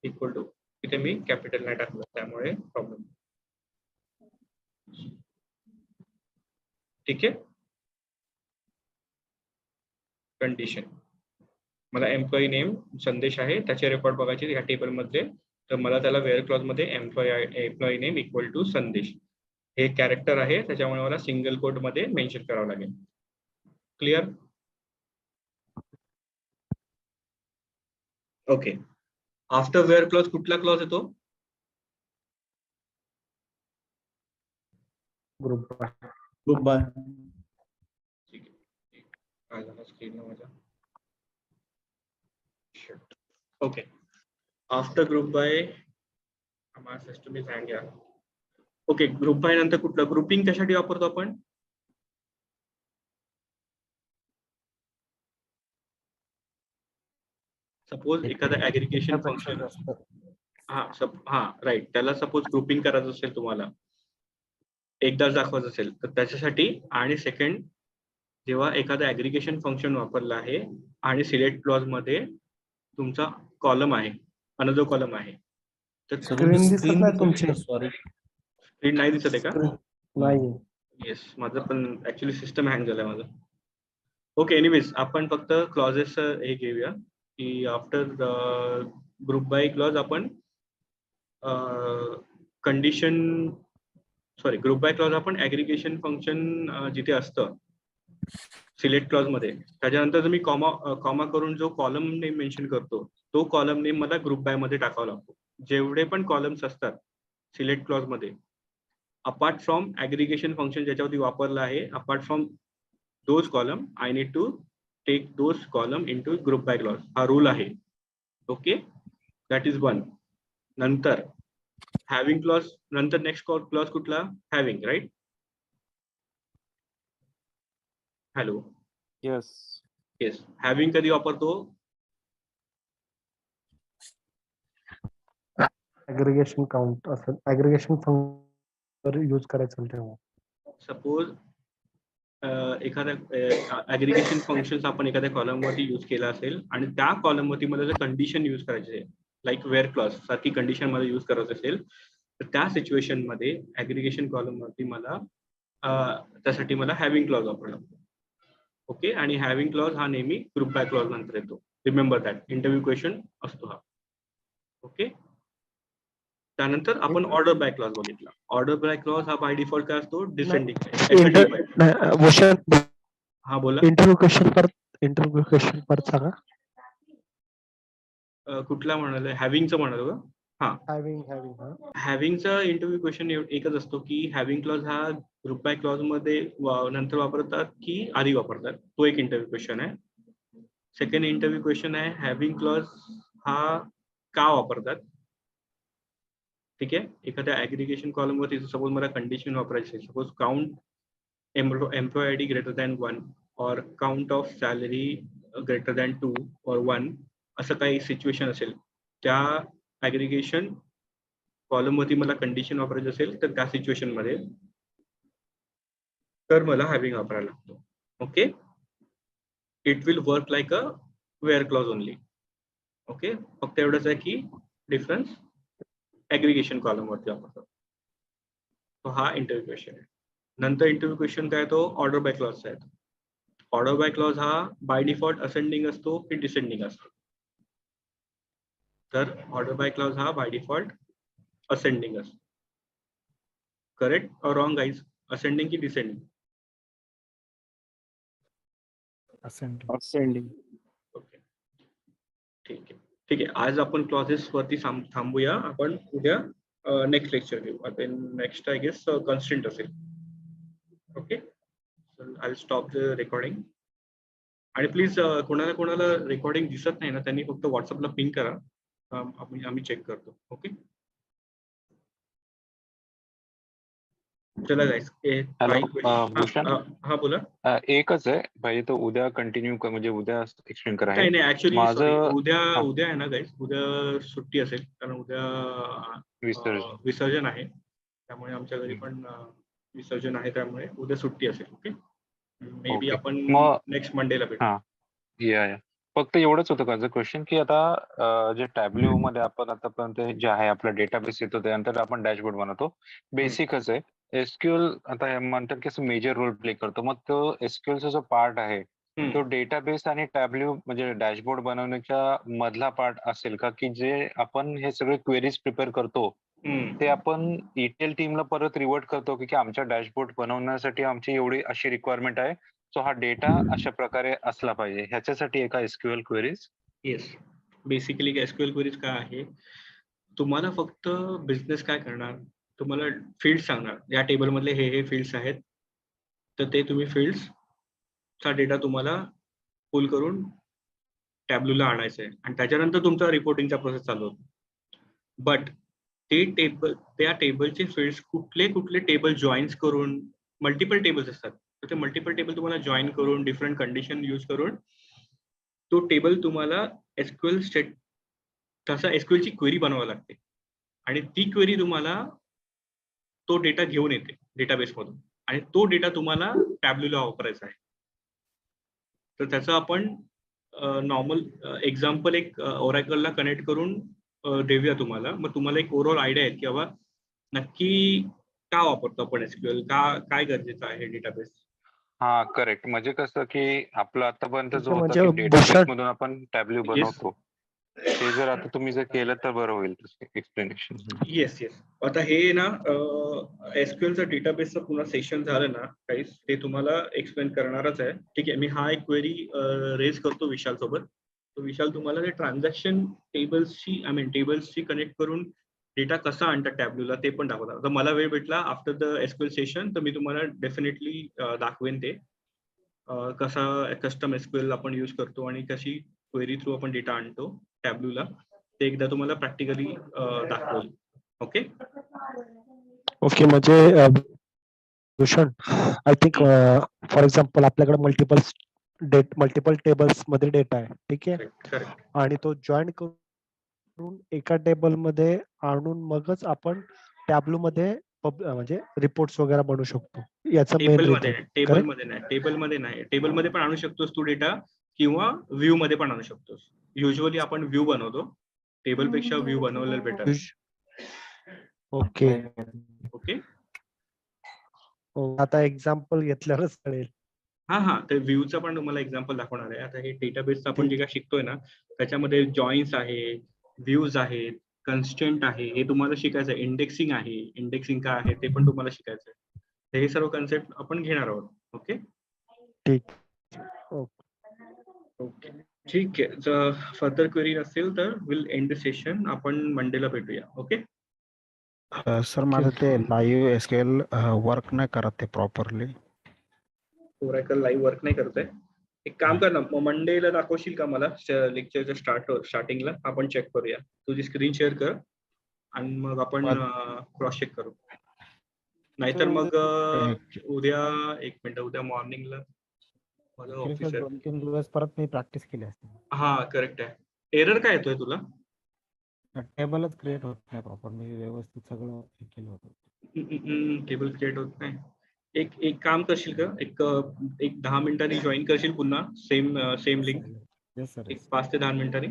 इक्वल टू, तिथे मी कॅपिटल नाही टाकलं त्यामुळे प्रॉब्लेम. ठीक आहे. कंडिशन मला एम्प्लॉई नेम संदेश आहे त्याचे रेकॉर्ड बघायचे ह्या टेबल मध्ये, तर मला त्याला वेअर क्लॉज मध्ये एम्प्लॉई नेम इक्वल टू संदेश हे कॅरेक्टर आहे, त्याच्यामुळे मला सिंगल कोट मध्ये मेन्शन करावं लागेल. Clear? Okay. After where clause कुठला क्लॉज येतो?
Group by.
Group by.
ठीक आहे. काय झालं स्क्रीन माझ्या? ओके. आफ्टर ग्रुप बाय माझा सिस्टम इज हँग यार. ओके. ग्रुप बाय नंतर कुठलं? ग्रुपिंग कशासाठी वापरतो आपण? सपोज एखादा ऍग्रिगेशन फंक्शन, राईट, त्याला सपोज ग्रुपिंग करायचं असेल, तुम्हाला एकदाच दाखवायचं असेल तर त्याच्यासाठी. आणि सेकंड, जेव्हा एखादा ऍग्रिगेशन फंक्शन वापरलं आहे आणि सिलेक्ट क्लॉज मध्ये तुमचा कॉलम आहे, अनदर कॉलम आहे, तर
स्क्रीन दिसत नाही तुमची?
सॉरी.
स्क्रीन नाही दिसत आहे का?
नाही.
येस, माझं पण ऍक्च्युली सिस्टम हँग झालंय माझं. ओके. एनिवेज आपण फक्त क्लॉजेस हे घेऊया की आफ्टर ग्रुप बाय क्लॉज आपण condition, sorry, group by clause आपण ऍग्रिगेशन फंक्शन जिथे असतं सिलेक्ट क्लॉज मध्ये, त्याच्यानंतर मी कॉमा करून जो कॉलम नेम मेन्शन करतो तो कॉलम नेम मला ग्रुप बाय मध्ये टाकावा लागतो. जेवढे पण कॉलम्स असतात सिलेक्ट क्लॉज मध्ये, अपार्ट फ्रॉम ऍग्रिगेशन फंक्शन ज्याच्यावरती वापरलं आहे, apart from those column I need to take those column into group by clause. हा रूल आहे. Okay, that is one. नंतर हॅव्हिंग क्लॉज, नंतर नेक्स्ट क्लॉज कुठला? Having, right? Hello.
Yes.
Yes. Having कधी वापरतो?
ऍग्रिगेशन काउंट असेल, ऍग्रिगेशन फंक्शन यूज करायचं तेव्हा.
सपोज एखाद्या ऍग्रिगेशन फंक्शन आपण एखाद्या कॉलम वरती यूज केला असेल आणि त्या कॉलम वरती मला जर कंडिशन यूज करायची आहे, लाईक वेअर क्लॉज सारखी कंडिशन मला यूज करायचं असेल, तर त्या सिच्युएशन मध्ये ऍग्रिगेशन कॉलम वरती मला त्यासाठी मला हॅव्हिंग क्लॉज वापरावा लागतो. ओके. आणि हॅव्हिंग क्लॉज हा नेहमी ग्रुप बाय क्लॉज नंतर येतो. रिमेंबर दॅट, इंटरव्ह्यू क्वेश्चन असतो हा. ओके. त्यानंतर आपण ऑर्डर बाय क्लॉज बघितला. ऑर्डर बाय क्लॉज हा बाय डिफॉल्ट काय असतो? डिसेंडिंग. हा बोला.
इंटरव्ह्यू क्वेश्चन परत सांगा.
कुठला म्हणाल? हॅव्हिंगचं म्हणाल का? हा, हॅव्हिंगचा इंटरव्ह्यू क्वेश्चन एकच असतो की हॅव्हिंग क्लॉज हा ग्रुप बाय क्लॉज मध्ये नंतर वापरतात की आधी वापरतात, तो एक इंटरव्ह्यू क्वेश्चन आहे. सेकंड इंटरव्ह्यू क्वेश्चन आहे हॅव्हिंग क्लॉज हा का वापरतात. ठीक आहे. एखाद्या ऍग्रिगेशन कॉलम वरती सपोज मला कंडिशन वापरायची आहे, suppose count employee ID greater than 1 और count of salary greater than 2 और 1, असं काही सिच्युएशन असेल, त्या ऍग्रिगेशन कॉलम वरती मला कंडिशन वापरायची असेल तर त्या सिच्युएशन मध्ये तर मला हॅव्हिंग वापरायला लागतो. Okay. It will work like a where clause only. Okay, फक्त एवढंच आहे की डिफरन्स ऍग्रिगेशन कॉलम वरती वापरतो. तो हा इंटरव्ह्यू क्वेश्चन आहे. नंतर इंटरव्ह्यू क्वेश्चन काय तो ऑर्डर बाय क्लॉजचा आहे. ऑर्डर बाय क्लॉज हा बाय डिफॉल्ट असेंडिंग असतो की डिसेंडिंग असतो. तर ऑर्डर बाय क्लॉज हा बाय डिफॉल्ट असेंडिंग असतो. करेक्ट और रॉंग गाइज? असेंडिंग की डिसेंडिंग?
असेंडिंग.
ओके, ठीक आहे. ठीक आहे, आज आपण क्लॉजेस वरती थांबूया. आपण उद्या नेक्स्ट लेक्चर घेऊ. आता नेक्स्ट आय गेस कन्स्ट्रेंट असेल. Okay, I will stop the recording. आणि प्लीज कोणाला रेकॉर्डिंग दिसत नाही ना, त्यांनी फक्त व्हॉट्सअपला पिंग करा. आम्ही चेक करतो. ओके, चला गाईस.
हॅलो भूषण,
हा बोला.
एकच आहे पाहिजे तो उद्या कंटिन्यू म्हणजे उद्या एक्सप्लेन करा.
नाही ऍक्च्युली
माझं
उद्या
हा.
आहे ना गाईस, उद्या सुट्टी असेल कारण उद्या
विसर्जन.
विसर्जन आहे. त्यामुळे आमच्या घरी पण विसर्जन आहे, त्यामुळे उद्या सुट्टी असेल. Okay, may be
okay.
आपण
मग
नेक्स्ट मंडेला भेटू.
हा या फक्त एवढंच होतं माझं क्वेश्चन की आता जे टॅब्ल्यू मध्ये आपण आतापर्यंत जे आहे आपला डेटाबेस येतो त्यानंतर आपण डॅशबोर्ड बनवतो. बेसिकच आहे. एसक्यूएल आता हे म्हणतात की असं मेजर रोल प्ले करतो. मग तो एसक्यूएलचा जो पार्ट आहे तो डेटाबेस आणि टॅब्ल्यू म्हणजे डॅशबोर्ड बनवण्याच्या मधला पार्ट असेल का, की जे आपण हे सगळे क्वेरीज प्रिपेअर करतो ते आपण ETL टीमला परत रिवर्ट करतो की आमच्या डॅशबोर्ड बनवण्यासाठी आमची एवढी अशी रिक्वायरमेंट आहे, सो हा डेटा अशा प्रकारे असला पाहिजे, ह्याच्यासाठी एका SQL queries.
Yes, basically SQL queries काय आहे, तुम्हाला फक्त बिझनेस काय करणार, तुम्हाला फील्ड सांगणार या टेबल मधले हे फील्ड्स आहेत, तर ते तुम्ही फील्ड्स चा डेटा तुम्हाला पुल करून टॅब्लूला आणायचं आहे आणि त्याच्यानंतर तुमचा रिपोर्टिंगचा प्रोसेस चालू होतो. बट त्या टेबलचे फील्ड्स कुठले टेबल जॉईन्स करून, मल्टिपल टेबल्स असतात, तर ते मल्टिपल टेबल तुम्हाला जॉईन करून डिफरंट कंडिशन यूज करून तो टेबल तुम्हाला एसक्यूएल तसा एसक्यूएलची क्वेरी बनवावी लागते आणि ती क्वेरी तुम्हाला तो डेटा घेऊन येते डेटाबेसमधून आणि तो डेटा तुम्हाला टॅब्लूला वापरायचा आहे. तर त्याचं आपण नॉर्मल एक्झाम्पल एक ओरॅकलला कनेक्ट करून देऊया तुम्हाला. मग तुम्हाला एक ओव्हरऑल आयडिया आहे की बाबा नक्की का वापरतो आपण एसक्यूएल, काय गरजेचं आहे डेटाबेस.
हा करेक्ट. म्हणजे कसं की आपलं आतापर्यंत जो होतं
म्हणजे
की डेटाबेस मधून आपण टॅब्ल्यू बनवतो, ते जर आता तुम्ही जर केलं तर बरं होईल एक्सप्लेनेशन.
येस. आता हे ना एसक्यूएलचा डेटाबेसचं पुन्हा सेशन झालं ना काही, ते तुम्हाला एक्सप्लेन करणारच आहे. ठीक आहे, मी हा एक क्वेरी रेज करतो विशाल सोबत. तो विशाल तुम्हाला ते ट्रान्झॅक्शन टेबल्सची कनेक्ट करून डेटा कसा आणतात टॅब्लूला ते पण दाखवतात. तर मला वेळ भेटला आफ्टर द एसक्यूएल सेशन तर मी तुम्हाला डेफिनेटली दाखवेन ते कसा कस्टम एसक्यूएल आपण यूज करतो आणि कशी क्वेरी थ्रू आपण डेटा आणतो टॅब्लूला, ते एकदा तुम्हाला प्रॅक्टिकली दाखवेल. ओके
ओके, म्हणजे Bhushan, I think for example आपल्याकडे मल्टिपल टेबल्स मध्ये डेटा आहे, ठीक आहे,
करेक्ट.
आणि तो जॉईन करून एका टेबल मध्ये आणून मगच आपण टॅब्लू मध्ये म्हणजे रिपोर्ट्स वगैरे बनवू शकतो. याचा मेन
टेबलमध्ये नाही, टेबलमध्ये पण आणू शकतोस तू डेटा किंवा व्ह्यू मध्ये पण आणू शकतोस. युजली आपण व्ह्यू बनवतो, टेबल पेक्षा व्ह्यू बनवलेलं बेटर.
ओके,
ओके,
आता एक्झाम्पल घेतल्यावरच कळेल.
हा तर व्ह्यूचा पण तुम्हाला एक्झाम्पल दाखवणार आहे. आता हे डेटाबेसचं आपण जे काय शिकतोय ना, त्याच्यामध्ये जॉईन्स आहे, व्ह्यूज आहेत, कन्स्ट्रेंट आहे, हे तुम्हाला शिकायचं आहे. इंडेक्सिंग आहे, इंडेक्सिंग काय आहे ते पण तुम्हाला शिकायचं आहे. हे सर्व कन्सेप्ट आपण घेणार आहोत. ओके
ठीक.
ओके, ठीक आहे. जर फर्दर क्वेरी नसेल तर विल एंड द सेशन. आपण मंडेला भेटूया. ओके
सर, माझं ते लाईव्ह एसक्यूएल वर्क नाही करत ते प्रॉपरली.
ओरॅकल लाईव्ह वर्क नाही करतोय. एक काम कर ना, मंडेला दाखवशील का मला लेक्चरच्या स्टार्टिंगला, आपण चेक करूया. तुझी स्क्रीन शेअर कर आणि मग आपण क्रॉस चेक करू. नाहीतर मग उद्या उद्या मॉर्निंगला माझं ऑफिस आहे.
2-3 दिवस परत मी प्रॅक्टिस केली असते.
हा करेक्ट आहे. एरर काय येतोय तुला?
टेबलच क्रिएट होत नाही प्रॉपर. मी व्यवस्थित सगळं केलं होतं.
टेबल क्रिएट होत नाही. एक काम करशील का, एक 10 मिनिटांनी जॉईन करशील पुन्हा सेम लिंक,
येस सर.
एक 5 ते 10 मिनिटांनी,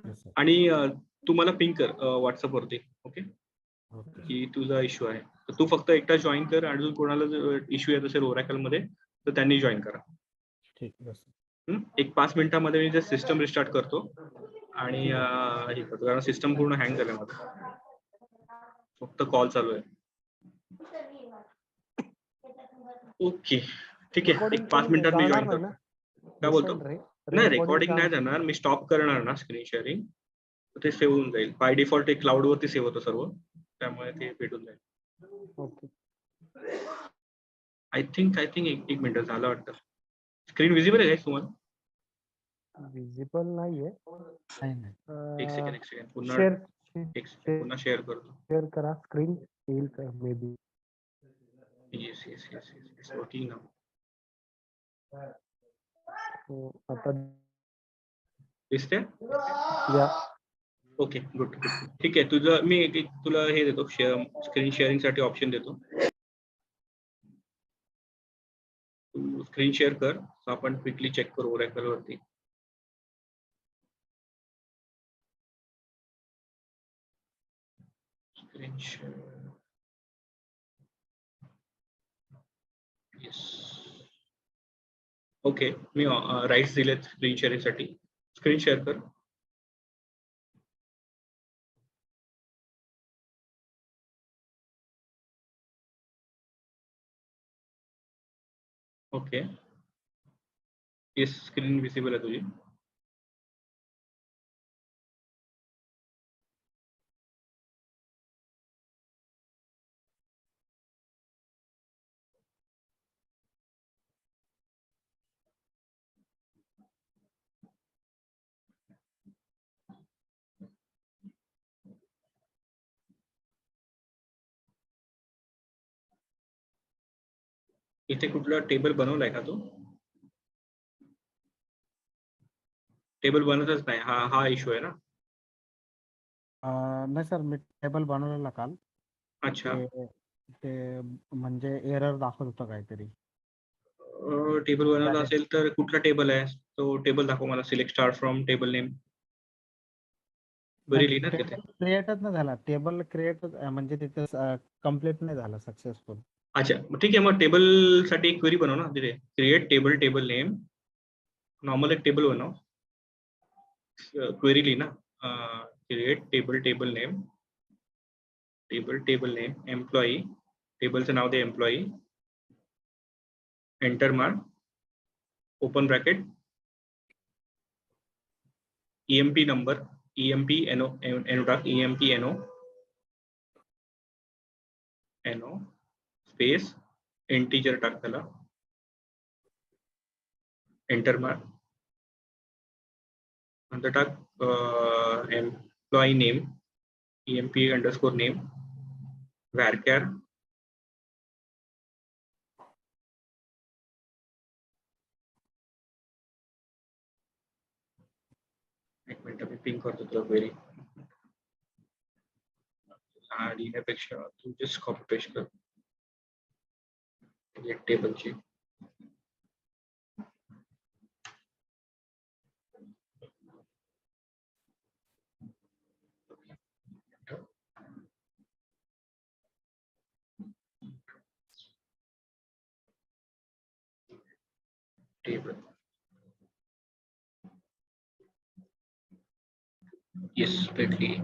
येस सर.
आणि तू मला पिंग कर WhatsApp वरती, ओके,
ओके.
की तुझा इश्यू आहे. तर तू फक्त एकटा जॉईन कर, आणि जर कोणाला इश्यू येत असेल Oracle मध्ये तर त्यांनी जॉईन करा.
ठीक आहे सर.
एक 5 मिनिटांमध्ये मी जर सिस्टम रिस्टार्ट करतो आणि हे करतो, कारण सिस्टम पूर्ण हँग झालं माझं, फक्त कॉल चालू आहे. ओके, ठीक आहे, एक 5 मिनिटात मी जॉईन करतो. काय बोलतो? नाही, रेकॉर्डिंग नाही जाणार, मी स्टॉप करणार ना स्क्रीन शेअरिंग, ते सेव्ह होऊन जाईल. बाय डिफॉल्ट एक क्लाउड वरती सेव्ह होतं सर्व, त्यामुळे ते भेटून जाईल.
ओके.
आय थिंक एक मिनिट झालं वाटतं. स्क्रीन विजिबल आहे तुम्हाला?
विजिबल नाहीये.
एक सेकंड पुन्हा
शेअर
पुन्हा शेअर करतो.
करा, स्क्रीन येईल का may be.
Yes working now.
आता
दिसते?
या.
Okay, good. ठीक आहे, तुझं मी तुला हे देतो, स्क्रीन शेअरिंग साठी ऑप्शन देतो. तू स्क्रीन शेअर कर, तर आपण क्विकली चेक करू Oracle वरती. Screen share, yes. ओके, मी राईट्स दिलेत स्क्रीन शेअरिंग साठी. स्क्रीन शेअर कर. ओके, येस, स्क्रीन विजिबल आहे तुझी. इथे कुठला टेबल बनवलाय का तू? टेबल बनवतच नाही, हा इश्यू आहे ना?
नाही सर, मी टेबल बनवलेला काल.
अच्छा,
ते म्हणजे एरर दाखवत होतं काहीतरी.
टेबल बनवला असेल तर कुठला टेबल आहे तो? टेबल दाखव मला. Select star from table name. Query लिहिणार तिथे.
क्रिएटच नाही झाला. टेबल क्रिएट म्हणजे तिथे कम्प्लीट नाही झाला सक्सेसफुल.
अच्छा, ठीक आहे, मग टेबल साठी एक क्वेरी बनव ना तिथे. क्रिएट टेबल नेम, नॉर्मल एक टेबल बनव. क्वेरी लिही ना, create table name, table name, employee, टेबलचं नाव दे एम्प्लॉई, एंटर मार, open bracket, EMP number, EMP NO टाक, EMP NO स्पेस इंटीजर टाक त्याला, एंटर मार. नंतर टाक employee name, EMP underscore name, varchar एक मिनिट, मी पिंग करतो तुला क्वेरी. लिहिण्यापेक्षा तू जस्ट कॉपी पेस्ट कर टेबलची. टेबल, येस, भेटली.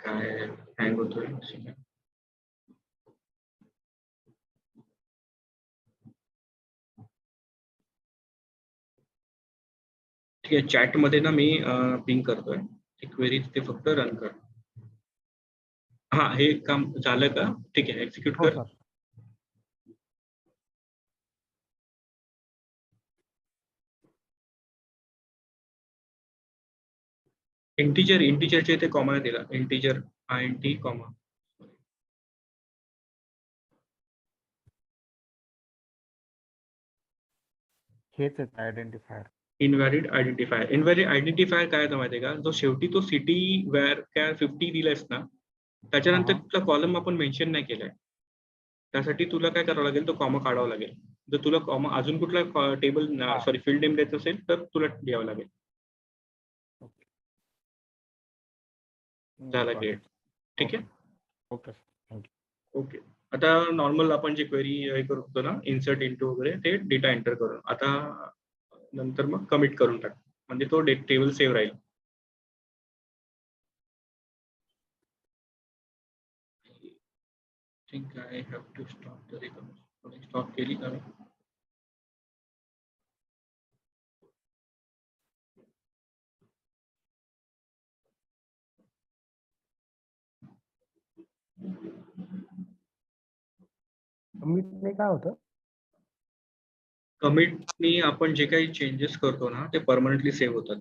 काय हँग होतोय? ठीक आहे, चॅट मध्ये ना मी पिंग करतोय, क्वेरी ते फक्त रन कर. हा, हे काम झालं का? ठीक आहे, एक्झिक्यूट
हो
कर.
सर.
इंटीजरच्या इथे कॉमा दिला, इंटीजर INT कॉमा.
हेच आहेत identifier.
Invalid identifier. Invalid identifier काय होतं माहितीये का, जो शेवटी तो सिटी वेअर काय 50 दिलायस ना, त्याच्यानंतर तुला कॉलम आपण मेन्शन नाही केलाय, त्यासाठी तुला काय करावं लागेल, तो कॉमा काढावा लागेल. जर तुला कॉमा अजून कुठला टेबल सॉरी फील्ड नेम द्यायचं असेल तर तुला द्यावं लागेल. झाला क्लिअर. ठीक आहे.
ओके.
ओके. आता नॉर्मल आपण जे क्वेरी हे करतो ना, इन्सर्ट इंटू वगैरे, ते डेटा एंटर करून आता नंतर मग कमिट करून टाक, म्हणजे तो टेबल सेव्ह राहील. Think I have to stop the record. Stop केली का?
कमिटने काय होतं?
कमिटनी आपण जे काही चेंजेस करतो ना, ते परमनंटली सेव्ह होतात.